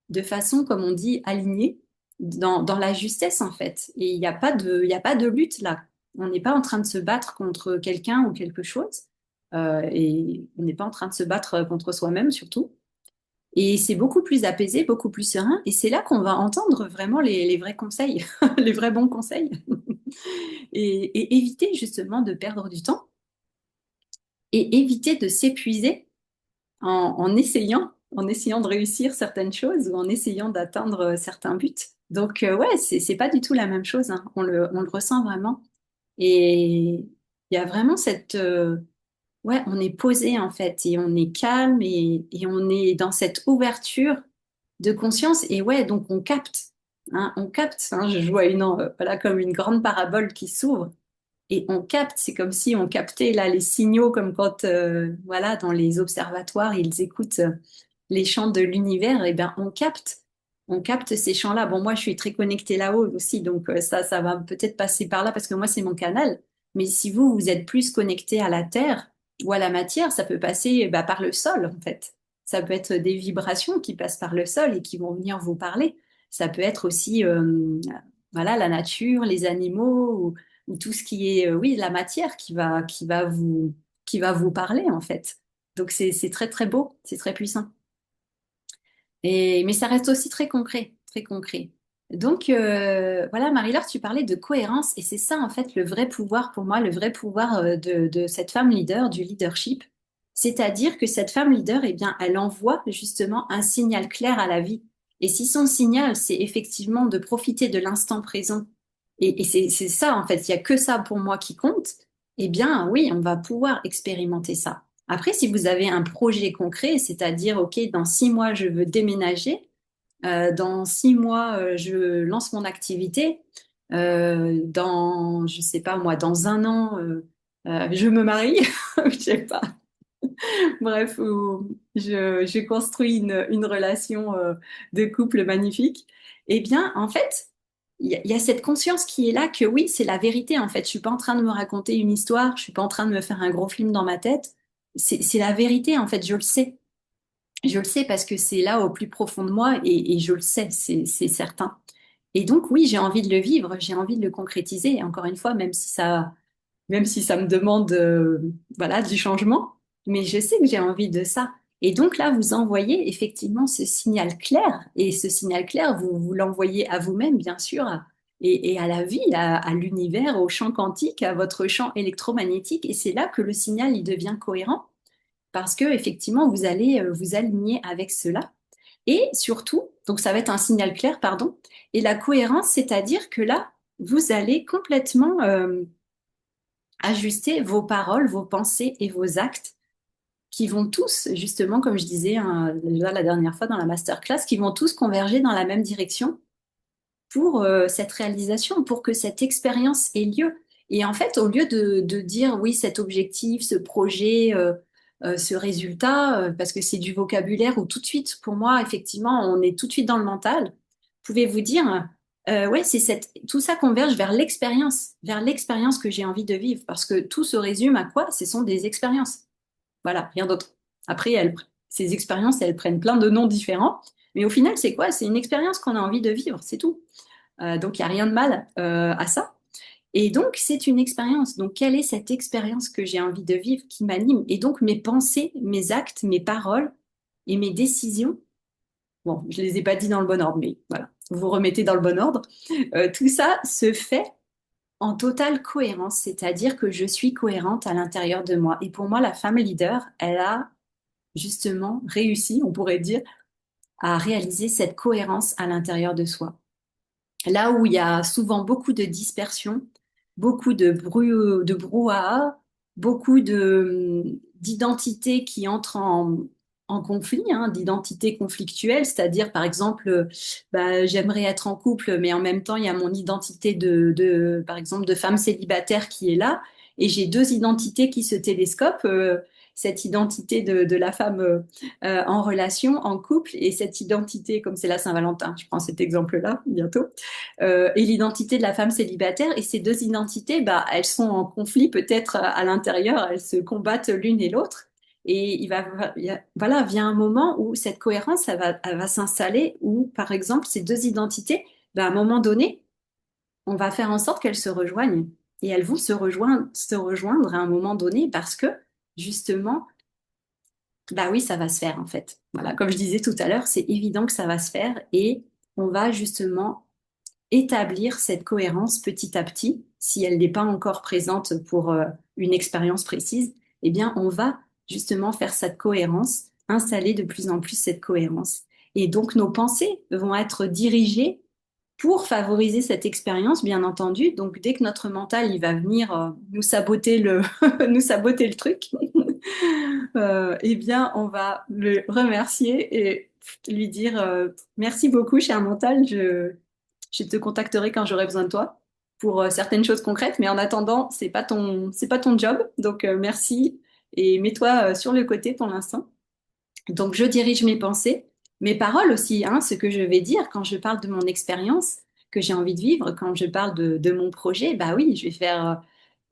de façon, comme on dit, alignée, dans la justesse, en fait. Et il y a pas de lutte là. On n'est pas en train de se battre contre quelqu'un ou quelque chose. Et on n'est pas en train de se battre contre soi-même, surtout. Et c'est beaucoup plus apaisé, beaucoup plus serein. Et c'est là qu'on va entendre vraiment les vrais conseils, les vrais bons conseils. Et éviter justement de perdre du temps et éviter de s'épuiser en essayant de réussir certaines choses ou en essayant d'atteindre certains buts. Donc, ouais, c'est pas du tout la même chose, hein. On le ressent vraiment. Et il y a vraiment ouais, on est posé en fait et on est calme et on est dans cette ouverture de conscience. Et ouais, donc on capte, hein, on capte, hein. Je vois voilà, comme une grande parabole qui s'ouvre. et on capte, c'est comme si on captait là les signaux, comme quand, voilà, dans les observatoires, ils écoutent les chants de l'univers, et bien on capte ces chants-là. Bon, moi, je suis très connectée là-haut aussi, donc ça va peut-être passer par là parce que moi, c'est mon canal. Mais si vous, vous êtes plus connecté à la terre ou à la matière, ça peut passer bah, par le sol, en fait. Ça peut être des vibrations qui passent par le sol et qui vont venir vous parler. Ça peut être aussi, voilà, la nature, les animaux ou tout ce qui est, oui, la matière qui va vous parler, en fait. Donc, c'est très, très beau, c'est très puissant. Mais ça reste aussi très concret, très concret. Donc, voilà, Marie-Laure, tu parlais de cohérence, et c'est ça, en fait, le vrai pouvoir pour moi, le vrai pouvoir de cette femme leader, du leadership. C'est-à-dire que cette femme leader, eh bien, elle envoie justement un signal clair à la vie. Et si son signal, c'est effectivement de profiter de l'instant présent, et c'est ça, en fait, il n'y a que ça pour moi qui compte, eh bien, oui, on va pouvoir expérimenter ça. Après, si vous avez un projet concret, c'est-à-dire, OK, dans 6 mois, je veux déménager, dans 6 mois, je lance mon activité, dans, je sais pas moi, dans un an, je me marie, je sais pas, bref, ou je construis une relation de couple magnifique, eh bien, en fait, il y a cette conscience qui est là que oui, c'est la vérité, en fait. Je suis pas en train de me raconter une histoire, je suis pas en train de me faire un gros film dans ma tête. C'est la vérité, en fait, je le sais. Je le sais parce que c'est là au plus profond de moi et je le sais, c'est certain. Et donc, oui, j'ai envie de le vivre, j'ai envie de le concrétiser. Et encore une fois, même si ça me demande voilà, du changement, mais je sais que j'ai envie de ça. Et donc là, vous envoyez effectivement ce signal clair, et ce signal clair, vous l'envoyez à vous-même, bien sûr, et à la vie, à l'univers, au champ quantique, à votre champ électromagnétique, et c'est là que le signal, il devient cohérent, parce que effectivement, vous allez vous aligner avec cela. Et surtout, donc ça va être un signal clair, pardon, et la cohérence, c'est-à-dire que là, vous allez complètement ajuster vos paroles, vos pensées et vos actes qui vont tous, justement, comme je disais hein, déjà la dernière fois dans la masterclass, qui vont tous converger dans la même direction pour cette réalisation, pour que cette expérience ait lieu. Et en fait, au lieu de dire oui, cet objectif, ce projet, ce résultat, parce que c'est du vocabulaire où tout de suite, pour moi, effectivement, on est tout de suite dans le mental, pouvez-vous dire, ouais, tout ça converge vers l'expérience que j'ai envie de vivre, parce que tout se résume à quoi? Ce sont des expériences. Voilà, rien d'autre. Après, ces expériences, elles prennent plein de noms différents, mais au final, c'est quoi? C'est une expérience qu'on a envie de vivre, c'est tout. Donc, il n'y a rien de mal à ça. Et donc, c'est une expérience. Donc, quelle est cette expérience que j'ai envie de vivre qui m'anime? Et donc, mes pensées, mes actes, mes paroles et mes décisions, bon, je ne les ai pas dit dans le bon ordre, mais voilà, vous remettez dans le bon ordre. Tout ça se fait en totale cohérence, c'est-à-dire que je suis cohérente à l'intérieur de moi. Et pour moi, la femme leader, elle a justement réussi, on pourrait dire, à réaliser cette cohérence à l'intérieur de soi. Là où il y a souvent beaucoup de dispersion, beaucoup de brouhaha, beaucoup d'identités qui entrent en conflit, hein, d'identités conflictuelles, c'est-à-dire par exemple, bah, j'aimerais être en couple, mais en même temps, il y a mon identité par exemple, de femme célibataire qui est là, et j'ai deux identités qui se télescopent. Cette identité de la femme en relation, en couple, et cette identité, comme c'est la Saint-Valentin, je prends cet exemple-là bientôt, et l'identité de la femme célibataire. Et ces deux identités, bah, elles sont en conflit peut-être à l'intérieur, elles se combattent l'une et l'autre. Et voilà, vient un moment où cette cohérence, elle va s'installer, où, par exemple, ces deux identités, bah, à un moment donné, on va faire en sorte qu'elles se rejoignent. Et elles vont se rejoindre à un moment donné parce que, justement, bah oui, ça va se faire en fait. Voilà, comme je disais tout à l'heure, c'est évident que ça va se faire et on va justement établir cette cohérence petit à petit. Si elle n'est pas encore présente pour une expérience précise, eh bien, on va justement faire cette cohérence, installer de plus en plus cette cohérence. Et donc, nos pensées vont être dirigées pour favoriser cette expérience, bien entendu. Donc, dès que notre mental, il va venir nous saboter nous saboter le truc, eh bien, on va le remercier et lui dire merci beaucoup, cher mental. Je te contacterai quand j'aurai besoin de toi. pour certaines choses concrètes, mais en attendant, c'est pas ton job. Donc, merci et mets-toi sur le côté pour l'instant. Donc, je dirige mes pensées, mes paroles aussi, hein, ce que je vais dire quand je parle de mon expérience que j'ai envie de vivre, quand je parle de mon projet, bah oui, je vais faire,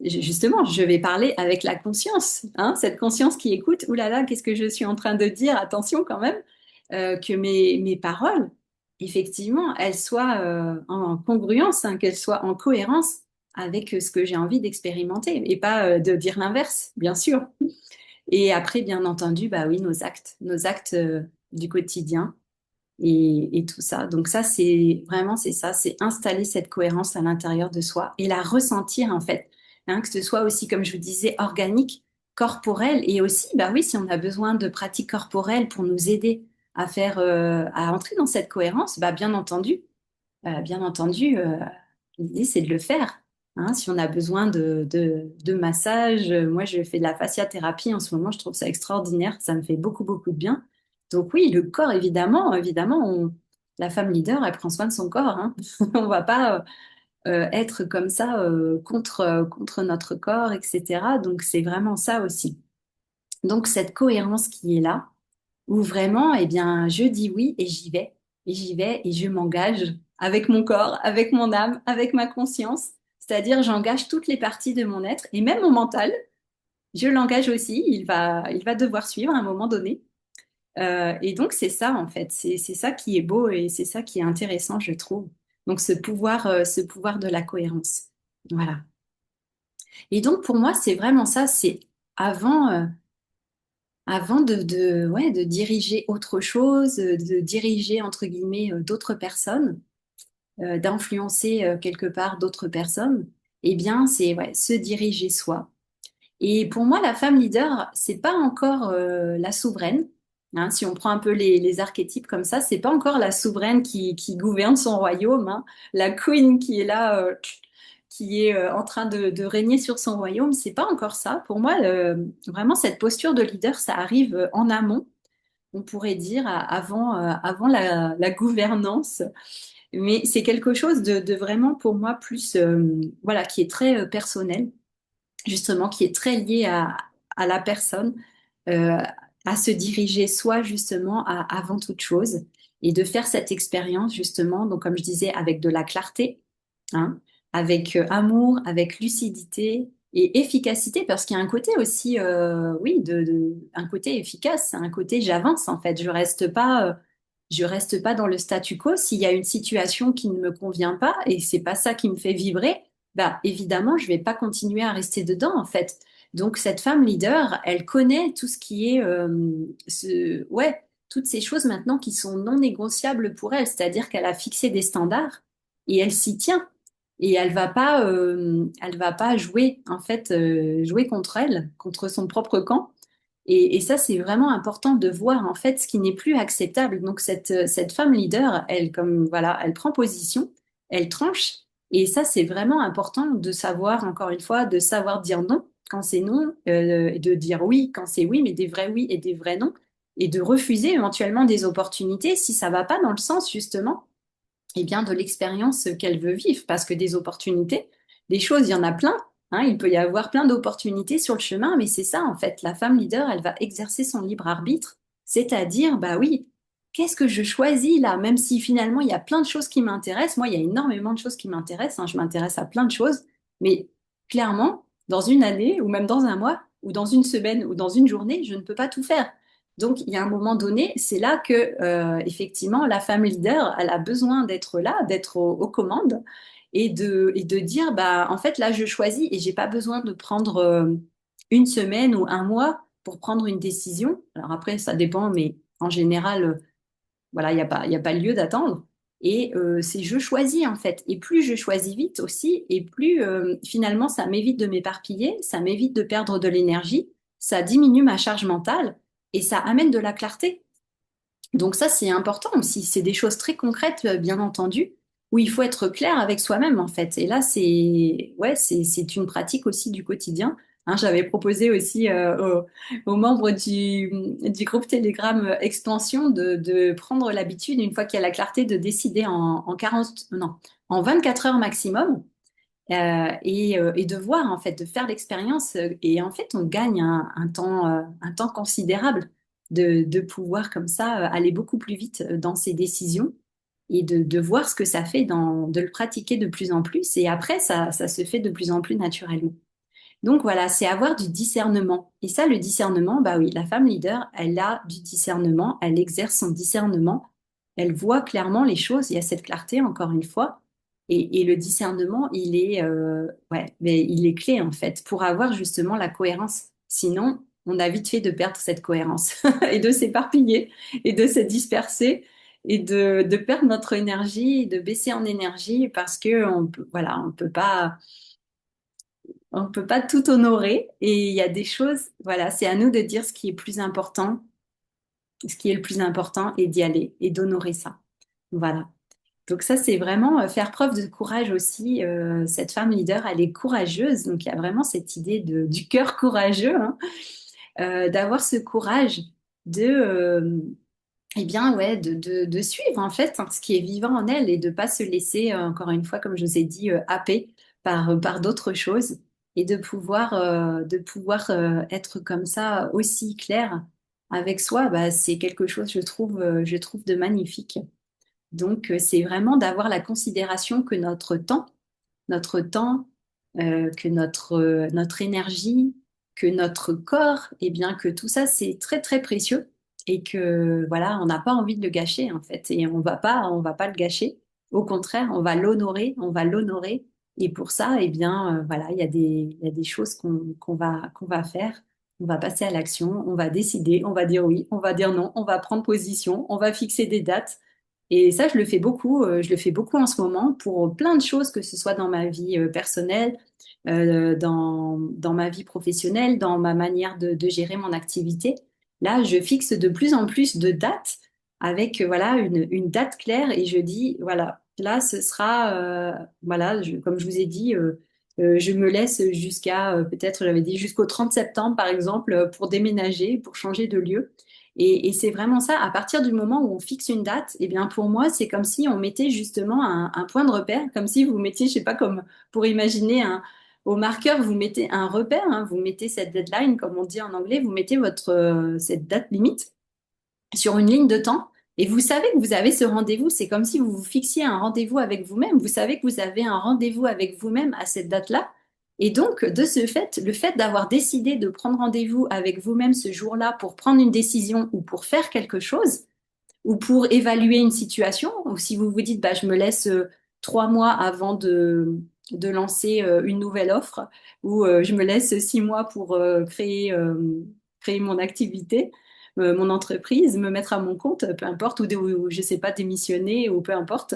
justement, je vais parler avec la conscience, hein, cette conscience qui écoute, ouh là là, qu'est-ce que je suis en train de dire, attention quand même, que mes paroles, effectivement, elles soient en congruence, hein, qu'elles soient en cohérence avec ce que j'ai envie d'expérimenter et pas de dire l'inverse, bien sûr. Et après, bien entendu, bah oui, nos actes du quotidien et tout ça. Donc ça, c'est vraiment, c'est ça, c'est installer cette cohérence à l'intérieur de soi et la ressentir en fait. Hein, que ce soit aussi, comme je vous disais, organique, corporel et aussi, bah oui, si on a besoin de pratiques corporelles pour nous aider à faire, à entrer dans cette cohérence, bah bien entendu, l'idée, c'est de le faire. Hein. Si on a besoin de massage, moi, je fais de la fasciathérapie en ce moment, je trouve ça extraordinaire, ça me fait beaucoup, beaucoup de bien. Donc oui, le corps, évidemment, la femme leader, elle prend soin de son corps. Hein. On va pas être comme ça contre notre corps, etc. Donc c'est vraiment ça aussi. Donc cette cohérence qui est là, où vraiment, eh bien, je dis oui et j'y vais. Et j'y vais et je m'engage avec mon corps, avec mon âme, avec ma conscience. C'est-à-dire, j'engage toutes les parties de mon être et même mon mental. Je l'engage aussi. Il va devoir suivre à un moment donné. Et donc, c'est ça, en fait. C'est ça qui est beau et c'est ça qui est intéressant, je trouve. Donc, ce pouvoir de la cohérence. Voilà. Et donc, pour moi, c'est vraiment ça. C'est avant, avant ouais, de diriger autre chose, de diriger, entre guillemets, d'autres personnes, d'influencer quelque part d'autres personnes, eh bien, c'est ouais, se diriger soi. Et pour moi, la femme leader, c'est pas encore la souveraine. Hein, si on prend un peu les archétypes comme ça, c'est pas encore la souveraine qui gouverne son royaume, hein. La queen qui est là, qui est en train de régner sur son royaume, c'est pas encore ça. Pour moi, vraiment, cette posture de leader, ça arrive en amont, on pourrait dire, avant la gouvernance. Mais c'est quelque chose de vraiment, pour moi, plus, voilà, qui est très personnel justement, qui est très lié à la personne, euh, à se diriger soi, justement, avant toute chose, et de faire cette expérience, justement, donc comme je disais, avec de la clarté, hein, avec amour, avec lucidité et efficacité, parce qu'il y a un côté aussi, oui, un côté efficace, un côté j'avance, en fait, je reste pas dans le statu quo. S'il y a une situation qui ne me convient pas, et c'est pas ça qui me fait vibrer, bah, évidemment, je vais pas continuer à rester dedans, en fait. Donc, cette femme leader, elle connaît tout ce qui est, ouais, toutes ces choses maintenant qui sont non négociables pour elle. C'est-à-dire qu'elle a fixé des standards et elle s'y tient. Et elle va pas jouer, en fait, jouer contre elle, contre son propre camp. Et ça, c'est vraiment important de voir, en fait, ce qui n'est plus acceptable. Donc, cette femme leader, elle, comme, voilà, elle prend position, elle tranche. Et ça, c'est vraiment important de savoir, encore une fois, de savoir dire non quand c'est non, et de dire oui quand c'est oui, mais des vrais oui et des vrais non, et de refuser éventuellement des opportunités si ça va pas dans le sens, justement, eh bien, de l'expérience qu'elle veut vivre. Parce que des opportunités, des choses, il y en a plein. Hein, il peut y avoir plein d'opportunités sur le chemin, mais c'est ça, en fait. La femme leader, elle va exercer son libre arbitre, c'est-à-dire, bah oui, qu'est-ce que je choisis là? Même si finalement, il y a plein de choses qui m'intéressent. Moi, il y a énormément de choses qui m'intéressent. Hein, je m'intéresse à plein de choses, mais clairement, dans une année, ou même dans un mois, ou dans une semaine, ou dans une journée, je ne peux pas tout faire. Donc, il y a un moment donné, c'est là que, effectivement, la femme leader, elle a besoin d'être là, d'être aux commandes et de dire, bah, en fait, là, je choisis et j'ai pas besoin de prendre une semaine ou un mois pour prendre une décision. Alors après, ça dépend, mais en général, voilà, il y a pas lieu d'attendre. Et c'est je choisis, en fait. Et plus je choisis vite aussi, et plus finalement, ça m'évite de m'éparpiller, ça m'évite de perdre de l'énergie, ça diminue ma charge mentale et ça amène de la clarté. Donc ça, c'est important aussi. C'est des choses très concrètes, bien entendu, où il faut être clair avec soi-même, en fait. Et là, ouais, c'est une pratique aussi du quotidien. Hein, j'avais proposé aussi aux membres du groupe Telegram Expansion de prendre l'habitude, une fois qu'il y a la clarté, de décider en 40, non, en 24 heures maximum et de voir, en fait, de faire l'expérience. Et en fait, on gagne un temps considérable de pouvoir comme ça aller beaucoup plus vite dans ses décisions et de voir ce que ça fait de le pratiquer de plus en plus. Et après, ça se fait de plus en plus naturellement. Donc voilà, c'est avoir du discernement. Et ça, le discernement, bah oui, la femme leader, elle a du discernement, elle exerce son discernement, elle voit clairement les choses, il y a cette clarté, encore une fois. Et le discernement, ouais, mais il est clé en fait pour avoir justement la cohérence. Sinon, on a vite fait de perdre cette cohérence et de s'éparpiller et de se disperser et de perdre notre énergie, de baisser en énergie parce que voilà, on ne peut pas tout honorer et il y a des choses, voilà, c'est à nous de dire ce qui est plus important, ce qui est le plus important et d'y aller et d'honorer ça. Voilà. Donc ça, c'est vraiment faire preuve de courage aussi. Cette femme leader, elle est courageuse, donc il y a vraiment cette idée du cœur courageux, hein, d'avoir ce courage de, eh bien, ouais, de suivre en fait hein, ce qui est vivant en elle et de pas se laisser, encore une fois, comme je vous ai dit, happer par d'autres choses et de pouvoir être comme ça aussi clair avec soi, bah, c'est quelque chose, je trouve de magnifique. Donc, c'est vraiment d'avoir la considération que notre temps, que notre énergie, que notre corps, et bien que tout ça, c'est très, très précieux et que voilà, on n'a pas envie de le gâcher en fait et on va pas le gâcher. Au contraire, on va l'honorer, on va l'honorer. Et pour ça, eh bien, voilà, il y a des choses qu'on va faire. On va passer à l'action, on va décider, on va dire oui, on va dire non, on va prendre position, on va fixer des dates. Et ça, je le fais beaucoup en ce moment pour plein de choses, que ce soit dans ma vie personnelle, dans ma vie professionnelle, dans ma manière de gérer mon activité. Là, je fixe de plus en plus de dates avec voilà une date claire et je dis voilà, là ce sera voilà, comme je vous ai dit, je me laisse jusqu'à peut-être j'avais dit jusqu'au 30 septembre par exemple pour déménager, pour changer de lieu. Et c'est vraiment ça, à partir du moment où on fixe une date, eh bien pour moi, c'est comme si on mettait justement un point de repère, comme si vous mettiez, je sais pas, comme pour imaginer au marqueur, vous mettez un repère, hein, vous mettez cette deadline, comme on dit en anglais, vous mettez cette date limite sur une ligne de temps et vous savez que vous avez ce rendez-vous. C'est comme si vous vous fixiez un rendez-vous avec vous-même. Vous savez que vous avez un rendez-vous avec vous-même à cette date-là. Et donc, de ce fait, le fait d'avoir décidé de prendre rendez-vous avec vous-même ce jour-là pour prendre une décision ou pour faire quelque chose, ou pour évaluer une situation, ou si vous vous dites, bah, je me laisse 3 mois avant de lancer une nouvelle offre, ou je me laisse 6 mois pour créer mon activité, mon entreprise, me mettre à mon compte, peu importe, ou je sais pas, démissionner, ou peu importe,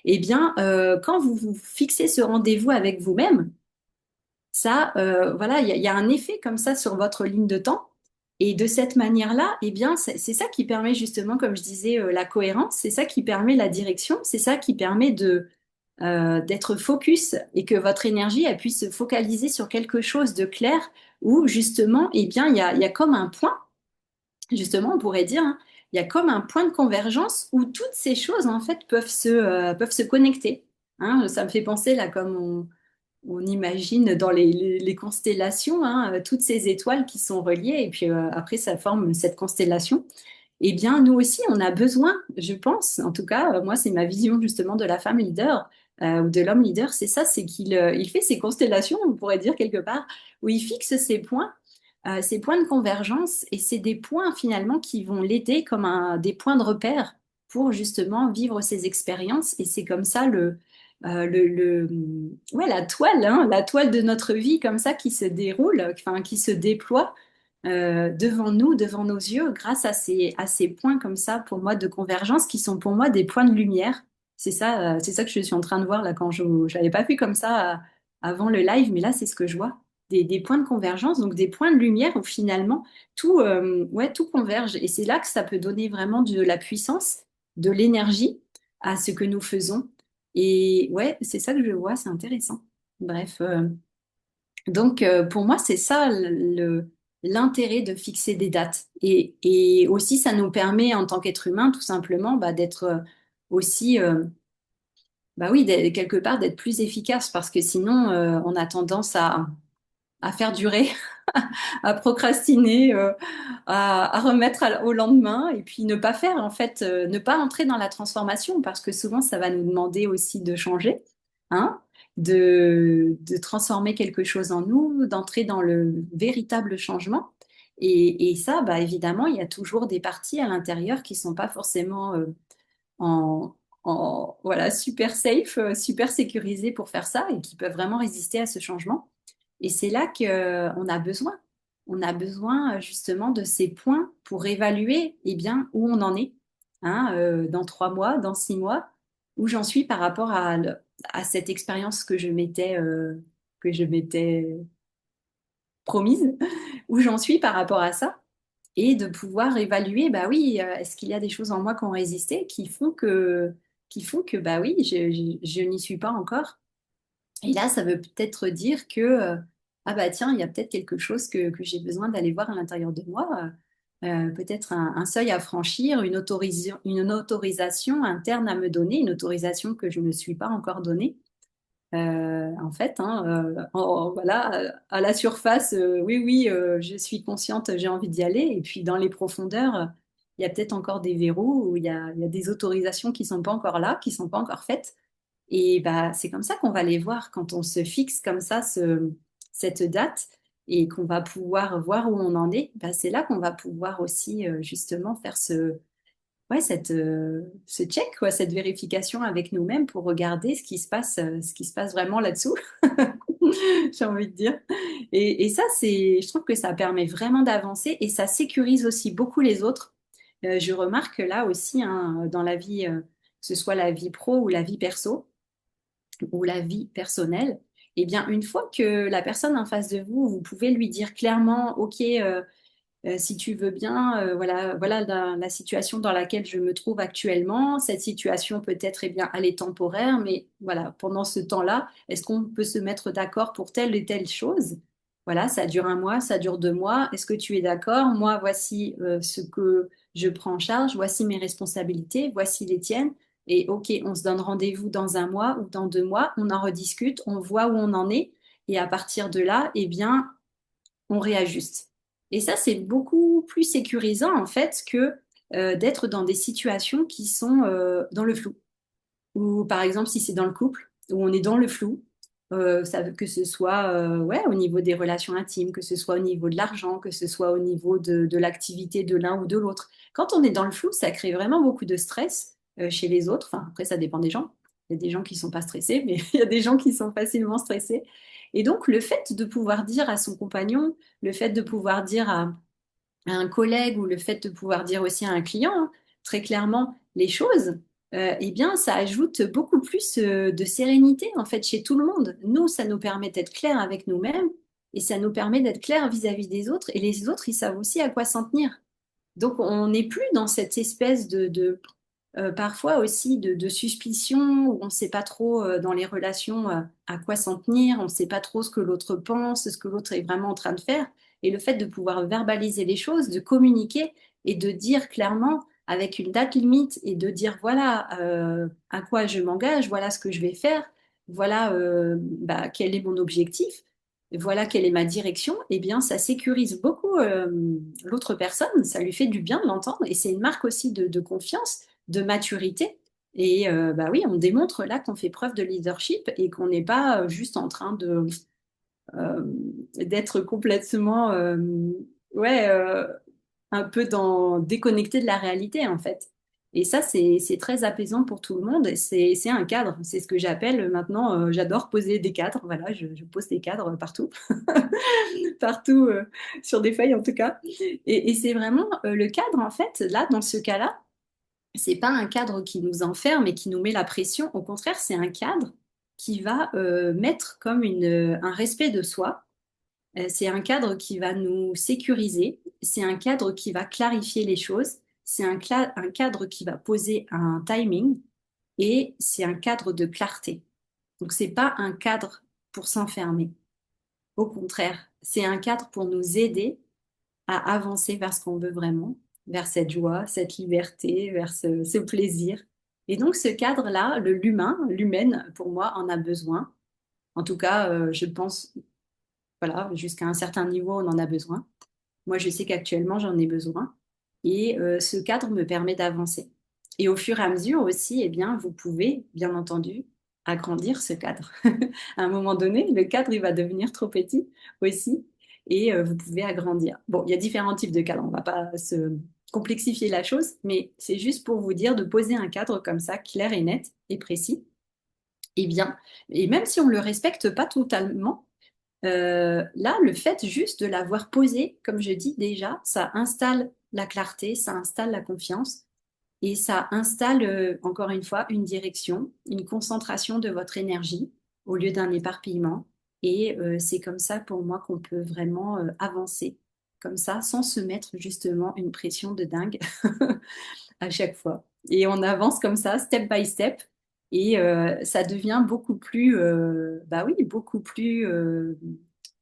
eh bien, quand vous vous fixez ce rendez-vous avec vous-même, ça, voilà, il y a un effet comme ça sur votre ligne de temps. Et de cette manière-là, eh bien, c'est ça qui permet justement, comme je disais, la cohérence, c'est ça qui permet la direction, c'est ça qui permet d'être focus et que votre énergie elle puisse se focaliser sur quelque chose de clair où justement, eh bien, il y a comme un point, justement, on pourrait dire, hein, il y a comme un point de convergence où toutes ces choses, en fait, peuvent se connecter. Hein. Ça me fait penser, là, comme on imagine dans les constellations, hein, toutes ces étoiles qui sont reliées, et puis après, ça forme cette constellation. Eh bien, nous aussi, on a besoin, je pense, en tout cas, moi, c'est ma vision justement de la femme leader ou de l'homme leader, c'est ça, c'est qu'il fait ses constellations, on pourrait dire quelque part, où il fixe ses points de convergence, et c'est des points finalement qui vont l'aider comme des points de repère pour justement vivre ses expériences, et c'est comme ça ouais, la toile, hein, la toile de notre vie comme ça qui se déroule, enfin qui se déploie devant nous, devant nos yeux, grâce à ces points comme ça, pour moi, de convergence, qui sont pour moi des points de lumière. C'est ça que je suis en train de voir là quand je n'avais pas vu comme ça avant le live, mais là, c'est ce que je vois. Des points de convergence, donc des points de lumière où finalement ouais, tout converge. Et c'est là que ça peut donner vraiment de la puissance, de l'énergie à ce que nous faisons. Et ouais, c'est ça que je vois, c'est intéressant. Bref, donc, pour moi, c'est ça l'intérêt de fixer des dates. Et aussi, ça nous permet, en tant qu'être humain, tout simplement, bah, d'être aussi bah oui, quelque part d'être plus efficace parce que sinon, on a tendance à faire durer, à procrastiner, à remettre au lendemain et puis ne pas faire, en fait, ne pas entrer dans la transformation parce que souvent, ça va nous demander aussi de changer, hein, de transformer quelque chose en nous, d'entrer dans le véritable changement. Et ça, bah, évidemment, il y a toujours des parties à l'intérieur qui sont pas forcément en, voilà, super safe, super sécurisées pour faire ça et qui peuvent vraiment résister à ce changement. Et c'est là qu'on a besoin. On a besoin justement de ces points pour évaluer eh bien, où on en est, hein, dans 3 mois, dans 6 mois, où j'en suis par rapport à cette expérience que je m'étais promise, où j'en suis par rapport à ça et de pouvoir évaluer, bah oui, est-ce qu'il y a des choses en moi qui ont résisté, qui font que bah oui, je n'y suis pas encore. Et là, ça veut peut-être dire que, ah bah tiens, il y a peut-être quelque chose que j'ai besoin d'aller voir à l'intérieur de moi, peut-être un seuil à franchir, une autorisation interne à me donner, une autorisation que je ne me suis pas encore donnée. En fait, hein, voilà, à la surface, oui, oui, je suis consciente, j'ai envie d'y aller. Et puis dans les profondeurs, il y a peut-être encore des verrous, où il y a des autorisations qui sont pas encore là, qui sont pas encore faites. Et bah, c'est comme ça qu'on va les voir quand on se fixe comme ça cette date et qu'on va pouvoir voir où on en est. Bah, c'est là qu'on va pouvoir aussi justement faire ouais, ce check, quoi, cette vérification avec nous-mêmes pour regarder ce qui se passe vraiment là-dessous, j'ai envie de dire. Et ça, je trouve que ça permet vraiment d'avancer et ça sécurise aussi beaucoup les autres. Je remarque là aussi, hein, dans la vie, que ce soit la vie pro ou la vie perso ou la vie personnelle, eh bien, une fois que la personne en face de vous, vous pouvez lui dire clairement, OK, si tu veux bien, voilà, voilà la situation dans laquelle je me trouve actuellement. Cette situation peut-être, eh bien, elle est temporaire, mais voilà, pendant ce temps-là, est-ce qu'on peut se mettre d'accord pour telle et telle chose? Voilà, ça dure un mois, ça dure 2 mois. Est-ce que tu es d'accord? Moi, voici ce que je prends en charge, voici mes responsabilités, voici les tiennes. Et OK, on se donne rendez-vous dans un mois ou dans 2 mois, on en rediscute, on voit où on en est. Et à partir de là, eh bien, on réajuste. Et ça, c'est beaucoup plus sécurisant en fait que d'être dans des situations qui sont dans le flou. Ou par exemple, si c'est dans le couple, où on est dans le flou, que ce soit ouais, au niveau des relations intimes, que ce soit au niveau de l'argent, que ce soit au niveau de l'activité de l'un ou de l'autre. Quand on est dans le flou, ça crée vraiment beaucoup de stress chez les autres. Enfin, après, ça dépend des gens. Il y a des gens qui ne sont pas stressés, mais il y a des gens qui sont facilement stressés. Et donc, le fait de pouvoir dire à son compagnon, le fait de pouvoir dire à un collègue ou le fait de pouvoir dire aussi à un client très clairement les choses, eh bien, ça ajoute beaucoup plus de sérénité en fait chez tout le monde. Nous, ça nous permet d'être clairs avec nous-mêmes et ça nous permet d'être clairs vis-à-vis des autres et les autres, ils savent aussi à quoi s'en tenir. Donc, on n'est plus dans cette espèce parfois aussi de suspicion où on ne sait pas trop dans les relations à quoi s'en tenir, on ne sait pas trop ce que l'autre pense, ce que l'autre est vraiment en train de faire. Et le fait de pouvoir verbaliser les choses, de communiquer et de dire clairement avec une date limite et de dire voilà à quoi je m'engage, voilà ce que je vais faire, voilà bah, quel est mon objectif, voilà quelle est ma direction, eh bien ça sécurise beaucoup l'autre personne, ça lui fait du bien de l'entendre et c'est une marque aussi de confiance de maturité. Et bah oui, on démontre là qu'on fait preuve de leadership et qu'on n'est pas juste en train euh, d'être complètement ouais, un peu déconnecté de la réalité en fait. Et ça, c'est très apaisant pour tout le monde. Et c'est un cadre. C'est ce que j'appelle maintenant. J'adore poser des cadres. Voilà, je pose des cadres partout, partout sur des feuilles en tout cas. Et c'est vraiment le cadre en fait. Là, dans ce cas-là, c'est pas un cadre qui nous enferme et qui nous met la pression. Au contraire, c'est un cadre qui va mettre comme un respect de soi. C'est un cadre qui va nous sécuriser. C'est un cadre qui va clarifier les choses. C'est un cadre qui va poser un timing et c'est un cadre de clarté. Donc, c'est pas un cadre pour s'enfermer. Au contraire, c'est un cadre pour nous aider à avancer vers ce qu'on veut vraiment, vers cette joie, cette liberté, vers ce plaisir. Et donc ce cadre-là, l'humain, l'humaine, pour moi, en a besoin. En tout cas, je pense, voilà, jusqu'à un certain niveau, on en a besoin. Moi, je sais qu'actuellement, j'en ai besoin. Et ce cadre me permet d'avancer. Et au fur et à mesure aussi, eh bien, vous pouvez, bien entendu, agrandir ce cadre. À un moment donné, le cadre, il va devenir trop petit aussi. Et vous pouvez agrandir. Bon, il y a différents types de cadres. On ne va pas se complexifier la chose, mais c'est juste pour vous dire de poser un cadre comme ça, clair et net et précis. Et bien, et même si on ne le respecte pas totalement, là, le fait juste de l'avoir posé, comme je dis déjà, ça installe la clarté, ça installe la confiance et ça installe, encore une fois, une direction, une concentration de votre énergie au lieu d'un éparpillement. Et c'est comme ça pour moi qu'on peut vraiment avancer, comme ça, sans se mettre justement une pression de dingue à chaque fois. Et on avance comme ça, step by step. Et ça devient beaucoup plus, bah oui, beaucoup plus,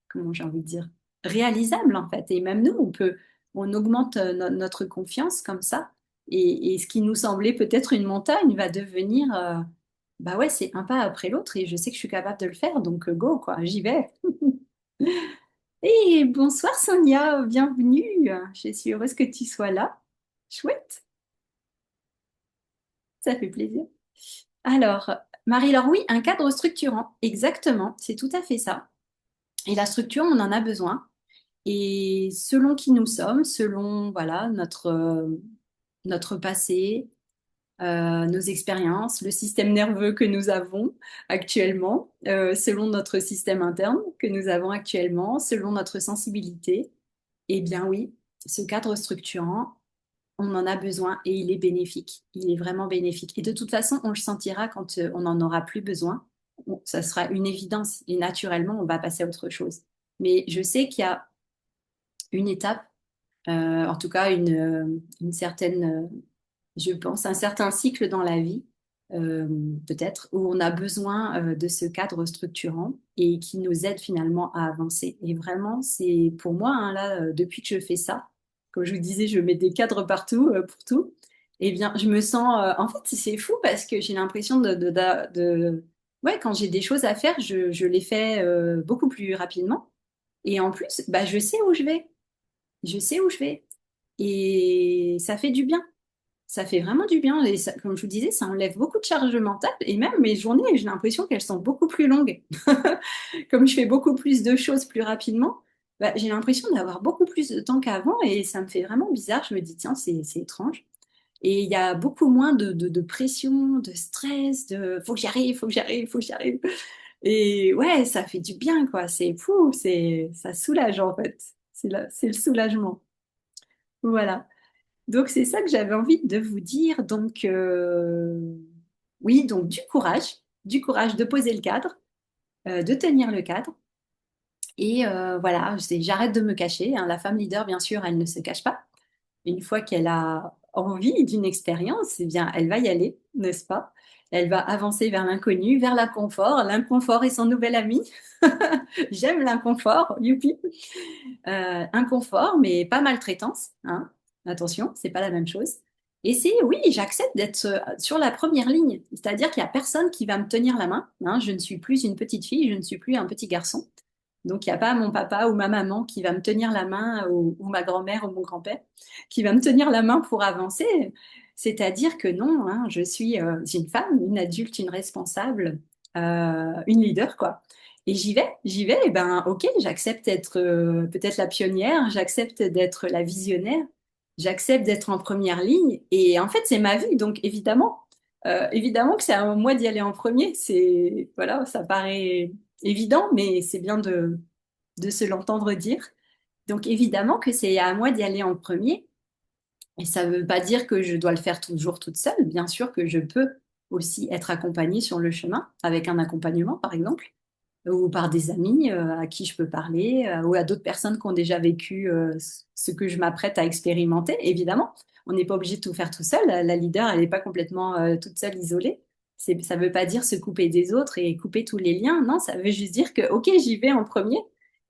comment j'ai envie de dire, réalisable en fait. Et même nous, on augmente notre confiance comme ça. Et ce qui nous semblait peut-être une montagne va devenir, bah ouais, c'est un pas après l'autre. Et je sais que je suis capable de le faire, donc go, quoi, j'y vais. Et bonsoir Sonia, bienvenue. Je suis heureuse que tu sois là. Chouette, ça fait plaisir. Alors, Marie-Laure, oui, un cadre structurant, exactement, c'est tout à fait ça. Et la structure, on en a besoin. Et selon qui nous sommes, selon voilà notre passé, nos expériences, le système nerveux que nous avons actuellement, selon notre système interne que nous avons actuellement, selon notre sensibilité, eh bien oui, ce cadre structurant, on en a besoin et il est bénéfique. Il est vraiment bénéfique. Et de toute façon, on le sentira quand on n'en aura plus besoin. Ça sera une évidence et naturellement, on va passer à autre chose. Mais je sais qu'il y a une étape, en tout cas une certaine, je pense, un certain cycle dans la vie, euh, peut-être, où on a besoin de ce cadre structurant et qui nous aide finalement à avancer. Et vraiment, c'est pour moi, hein, là, depuis que je fais ça, comme je vous disais, je mets des cadres partout pour tout. Eh bien, je me sens, en fait, c'est fou parce que j'ai l'impression ouais, quand j'ai des choses à faire, je les fais beaucoup plus rapidement. Et en plus, bah, je sais où je vais. Je sais où je vais. Et ça fait du bien. Ça fait vraiment du bien. Et comme je vous disais, ça enlève beaucoup de charge mentale. Et même mes journées, j'ai l'impression qu'elles sont beaucoup plus longues. Comme je fais beaucoup plus de choses plus rapidement, bah, j'ai l'impression d'avoir beaucoup plus de temps qu'avant. Et ça me fait vraiment bizarre. Je me dis, tiens, c'est étrange. Et il y a beaucoup moins de pression, de stress, de faut que j'y arrive, faut que j'y arrive, faut que j'y arrive. Et ouais, ça fait du bien, quoi. C'est fou, ça soulage en fait. C'est le soulagement. Voilà. Donc c'est ça que j'avais envie de vous dire. Donc oui, donc du courage de poser le cadre, de tenir le cadre. Et voilà, j'arrête de me cacher, hein. La femme leader, bien sûr, elle ne se cache pas. Une fois qu'elle a envie d'une expérience, eh bien, elle va y aller, n'est-ce pas? Elle va avancer vers l'inconnu, vers l'inconfort. L'inconfort est son nouvel ami. J'aime l'inconfort, youpi. Inconfort, mais pas maltraitance, hein. Attention, c'est pas la même chose. Et c'est, oui, j'accepte d'être sur la première ligne, c'est-à-dire qu'il y a personne qui va me tenir la main, hein. Je ne suis plus une petite fille, je ne suis plus un petit garçon. Donc, il n'y a pas mon papa ou ma maman qui va me tenir la main, ou ma grand-mère ou mon grand-père qui va me tenir la main pour avancer. C'est-à-dire que non, hein, je suis une femme, une adulte, une responsable, une leader, quoi. Et j'y vais, et ben ok, j'accepte d'être peut-être la pionnière, j'accepte d'être la visionnaire, j'accepte d'être en première ligne. Et en fait, c'est ma vie, donc évidemment que c'est à moi d'y aller en premier. C'est, voilà, ça paraît évident, mais c'est bien de se l'entendre dire. Donc évidemment que c'est à moi d'y aller en premier. Et ça ne veut pas dire que je dois le faire toujours toute seule. Bien sûr que je peux aussi être accompagnée sur le chemin, avec un accompagnement par exemple, ou par des amis à qui je peux parler, ou à d'autres personnes qui ont déjà vécu ce que je m'apprête à expérimenter. Évidemment, on n'est pas obligé de tout faire tout seul. La leader, elle n'est pas complètement toute seule, isolée. Ça ne veut pas dire se couper des autres et couper tous les liens. Non, ça veut juste dire que, OK, j'y vais en premier.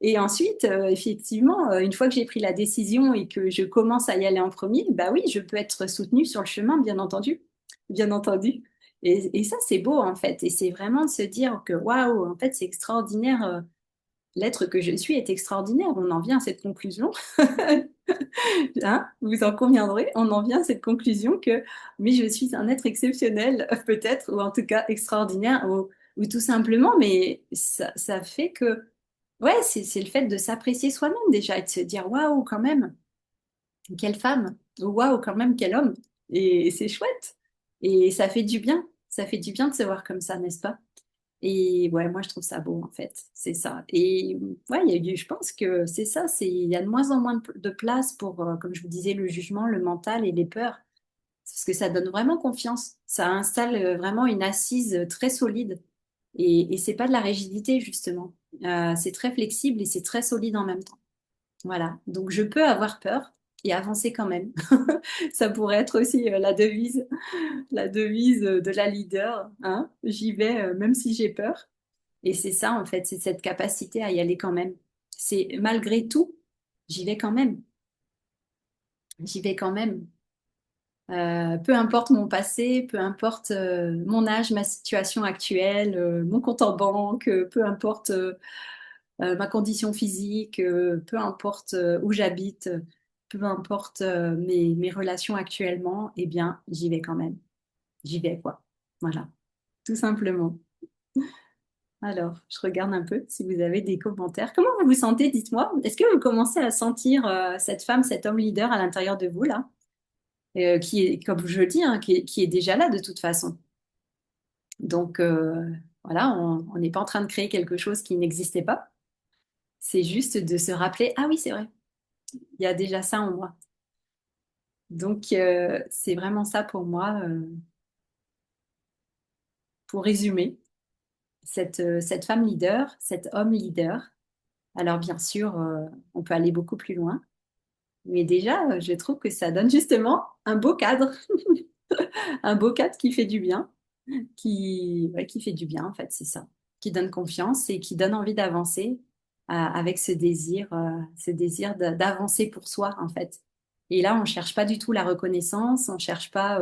Et ensuite, effectivement, une fois que j'ai pris la décision et que je commence à y aller en premier, bah oui, je peux être soutenue sur le chemin, bien entendu. bien entendu. Et ça, c'est beau, en fait. Et c'est vraiment de se dire que, waouh, en fait, c'est extraordinaire. L'être que je suis est extraordinaire. On en vient à cette conclusion. Hein, vous en conviendrez, on en vient à cette conclusion que, mais je suis un être exceptionnel, peut-être, ou en tout cas extraordinaire, ou tout simplement, mais ça fait que, ouais, c'est le fait de s'apprécier soi-même déjà et de se dire, waouh, quand même, quelle femme, waouh, quand même, quel homme. Et c'est chouette. Et ça fait du bien. Ça fait du bien de se voir comme ça, n'est-ce pas? Et ouais, moi je trouve ça beau en fait, c'est ça. Et ouais, je pense que c'est ça, il y a de moins en moins de place pour, comme je vous disais, le jugement, le mental et les peurs, parce que ça donne vraiment confiance. Ça installe vraiment une assise très solide. Et c'est pas de la rigidité justement. C'est très flexible et c'est très solide en même temps. Voilà. Donc je peux avoir peur et avancer quand même. Ça pourrait être aussi la devise de la leader, hein. J'y vais même si j'ai peur. Et c'est ça, en fait, c'est cette capacité à y aller quand même. C'est malgré tout, j'y vais quand même. J'y vais quand même. Peu importe mon passé, peu importe mon âge, ma situation actuelle, mon compte en banque, peu importe ma condition physique, peu importe où j'habite, peu importe mes relations actuellement, eh bien, j'y vais quand même. J'y vais, quoi. Voilà, tout simplement. Alors, je regarde un peu si vous avez des commentaires. Comment vous vous sentez, dites-moi? Est-ce que vous commencez à sentir cette femme, cet homme leader à l'intérieur de vous, là? Qui est, comme je le dis, hein, qui est déjà là de toute façon. Donc, voilà, on n'est pas en train de créer quelque chose qui n'existait pas. C'est juste de se rappeler, ah oui, c'est vrai, il y a déjà ça en moi. Donc, c'est vraiment ça pour moi, pour résumer, cette femme leader, cet homme leader. Alors, bien sûr, on peut aller beaucoup plus loin. Mais déjà, je trouve que ça donne justement un beau cadre, un beau cadre qui fait du bien, ouais, qui fait du bien en fait, c'est ça, qui donne confiance et qui donne envie d'avancer avec ce désir d'avancer pour soi en fait. Et là, on cherche pas du tout la reconnaissance, on cherche pas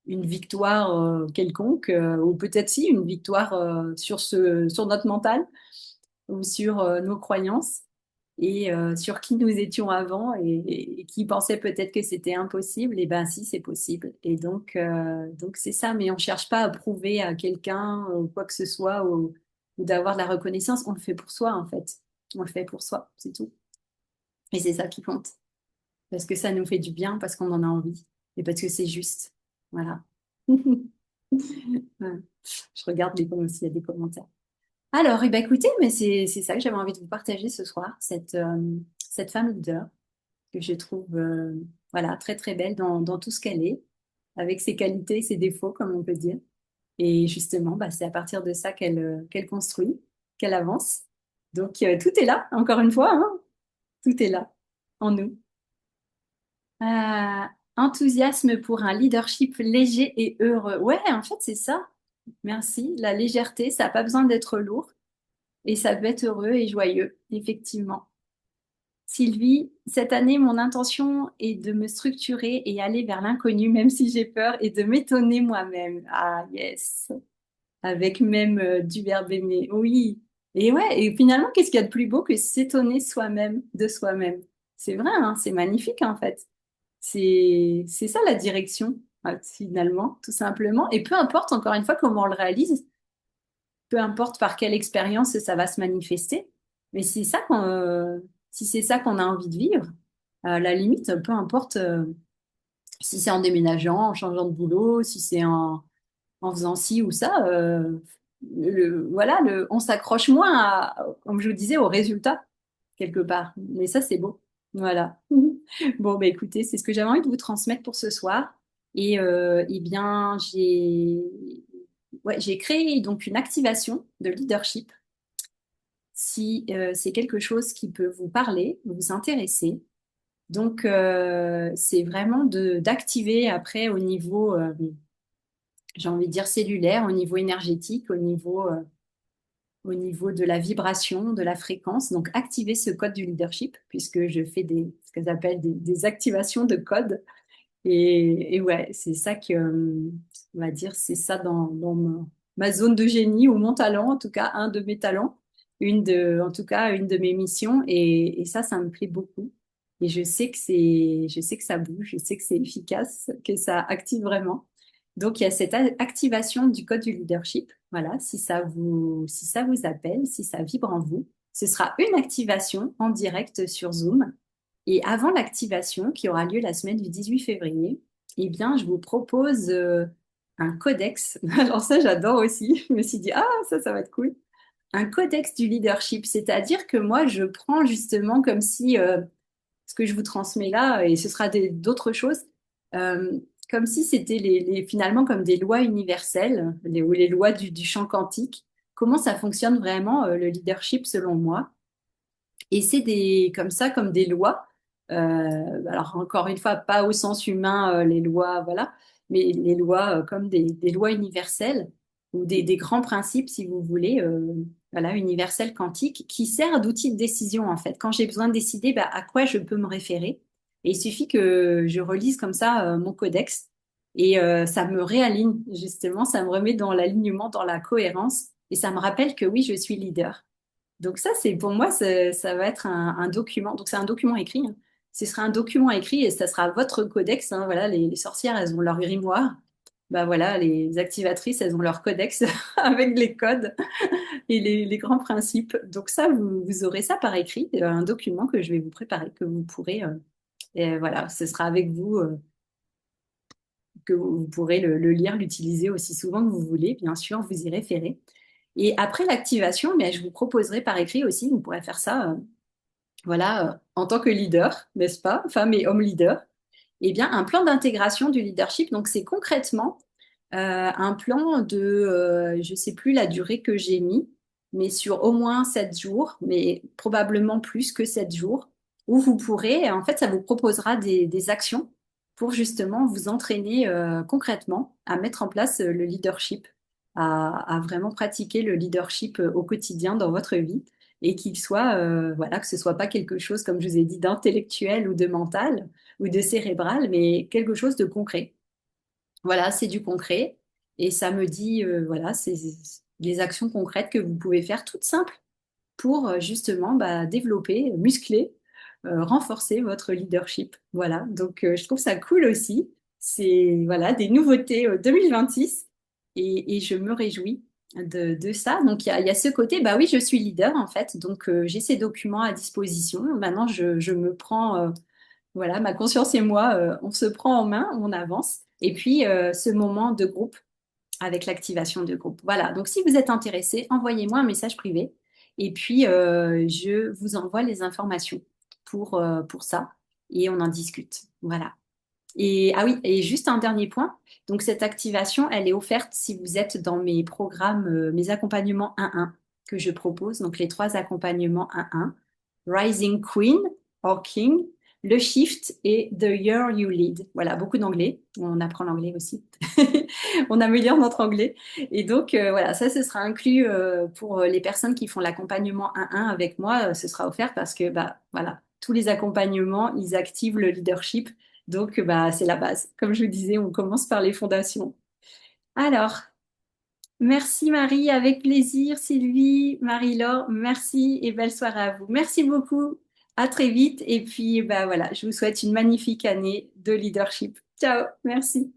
une victoire quelconque, ou peut-être si une victoire sur notre mental ou sur nos croyances et sur qui nous étions avant et qui pensait peut-être que c'était impossible, et ben si, c'est possible. Et donc c'est ça, mais on cherche pas à prouver à quelqu'un ou quoi que ce soit ou d'avoir de la reconnaissance, on le fait pour soi en fait. On le fait pour soi, c'est tout. Et c'est ça qui compte, parce que ça nous fait du bien, parce qu'on en a envie et parce que c'est juste. Voilà. Ouais. Je regarde s'il y a des commentaires. Alors, eh ben, écoutez, mais c'est ça que j'avais envie de vous partager ce soir, cette femme leader que je trouve voilà, très très belle dans tout ce qu'elle est, avec ses qualités et ses défauts, comme on peut dire. Et justement, bah, c'est à partir de ça qu'elle construit, qu'elle avance. Donc, tout est là, encore une fois, hein, tout est là, en nous. Euh, Enthousiasme pour un leadership léger et heureux. Ouais, en fait, c'est ça. Merci. La légèreté, ça n'a pas besoin d'être lourd. Et ça peut être heureux et joyeux, effectivement. Sylvie, cette année, mon intention est de me structurer et aller vers l'inconnu, même si j'ai peur, et de m'étonner moi-même. Ah, yes. Avec même du verbe aimer. Oui. Et ouais, et finalement, qu'est-ce qu'il y a de plus beau que s'étonner soi-même de soi-même? C'est vrai, hein, c'est magnifique en fait. C'est ça la direction, finalement, tout simplement. Et peu importe, encore une fois, comment on le réalise, peu importe par quelle expérience ça va se manifester, mais si c'est ça qu'on a envie de vivre, à la limite, peu importe si c'est en déménageant, en changeant de boulot, si c'est en faisant ci ou ça, voilà, on s'accroche moins comme je vous disais, au résultat, quelque part. Mais ça, c'est beau. Voilà. Bon, bah écoutez, c'est ce que j'avais envie de vous transmettre pour ce soir. Et eh bien, j'ai créé donc une activation de leadership. Si c'est quelque chose qui peut vous parler, vous intéresser. Donc, c'est vraiment d'activer après au niveau, j'ai envie de dire cellulaire, au niveau énergétique, au niveau de la vibration, de la fréquence. Donc, activer ce code du leadership, puisque je fais ce qu'elles appellent des activations de code. Et ouais, c'est ça que, on va dire, c'est ça dans ma zone de génie ou mon talent, en tout cas, un de mes talents, en tout cas, une de mes missions. Et ça me plaît beaucoup. Et je sais que ça bouge, je sais que c'est efficace, que ça active vraiment. Donc, il y a cette activation du code du leadership. Voilà, si ça vous appelle, si ça vibre en vous, ce sera une activation en direct sur Zoom. Et avant l'activation, qui aura lieu la semaine du 18 février, eh bien, je vous propose un codex. Alors ça, j'adore aussi. Je me suis dit, ah, ça va être cool. Un codex du leadership, c'est-à-dire que moi, je prends justement comme si ce que je vous transmets là, et ce sera d'autres choses, euh, comme si c'était finalement comme des lois universelles, ou les lois du champ quantique. Comment ça fonctionne vraiment, le leadership selon moi? Et c'est comme ça, comme des lois. Alors encore une fois, pas au sens humain, les lois, voilà, mais les lois comme des lois universelles ou des grands principes, si vous voulez, voilà, universels quantiques, qui servent d'outil de décision en fait. Quand j'ai besoin de décider, bah, à quoi je peux me référer. Et il suffit que je relise comme ça mon codex et ça me réaligne justement, ça me remet dans l'alignement, dans la cohérence et ça me rappelle que oui, je suis leader. Donc ça, c'est pour moi, ça va être un document. Donc c'est un document écrit, hein. Ce sera un document écrit et ça sera votre codex, hein. Voilà, les sorcières, elles ont leur grimoire. Bah voilà, les activatrices, elles ont leur codex avec les codes et les grands principes. Donc ça, vous aurez ça par écrit, un document que je vais vous préparer, que vous pourrez, et voilà, ce sera avec vous, que vous pourrez le lire, l'utiliser aussi souvent que vous voulez. Bien sûr, vous y référez. Et après l'activation, mais je vous proposerai par écrit aussi, vous pourrez faire ça. Voilà, en tant que leader, n'est-ce pas, femme et homme leader, eh bien, un plan d'intégration du leadership. Donc, c'est concrètement un plan je ne sais plus la durée que j'ai mis, mais sur au moins 7 jours, mais probablement plus que 7 jours, où vous pourrez, en fait, ça vous proposera des actions pour justement vous entraîner concrètement à mettre en place le leadership, à vraiment pratiquer le leadership au quotidien dans votre vie et qu'il soit, voilà, que ce soit pas quelque chose, comme je vous ai dit, d'intellectuel ou de mental ou de cérébral, mais quelque chose de concret. Voilà, c'est du concret. Et ça me dit, voilà, c'est des actions concrètes que vous pouvez faire toutes simples pour justement bah, développer, muscler, renforcer votre leadership. Voilà, donc je trouve ça cool aussi. C'est voilà, des nouveautés 2026 et je me réjouis de ça. Donc il y a ce côté, bah oui, je suis leader en fait, donc j'ai ces documents à disposition. Maintenant, je me prends, voilà, ma conscience et moi, on se prend en main, on avance. Et puis ce moment de groupe avec l'activation de groupe. Voilà, donc si vous êtes intéressé, envoyez-moi un message privé et puis je vous envoie les informations pour ça et on en discute. Voilà. Et ah oui, et juste un dernier point. Donc cette activation, elle est offerte si vous êtes dans mes programmes, mes accompagnements 1-1 que je propose. Donc les 3 accompagnements 1-1, Rising Queen or King, le Shift et The Year You Lead. Voilà, beaucoup d'anglais. On apprend l'anglais aussi. On améliore notre anglais. Et donc voilà, ça ce sera inclus pour les personnes qui font l'accompagnement 1-1 avec moi. Ce sera offert parce que bah voilà, tous les accompagnements, ils activent le leadership donc, bah, c'est la base. Comme je vous disais, on commence par les fondations. Alors, merci Marie, avec plaisir. Sylvie, Marie-Laure, merci et belle soirée à vous. Merci beaucoup. À très vite. Et puis, bah voilà, je vous souhaite une magnifique année de leadership. Ciao, merci.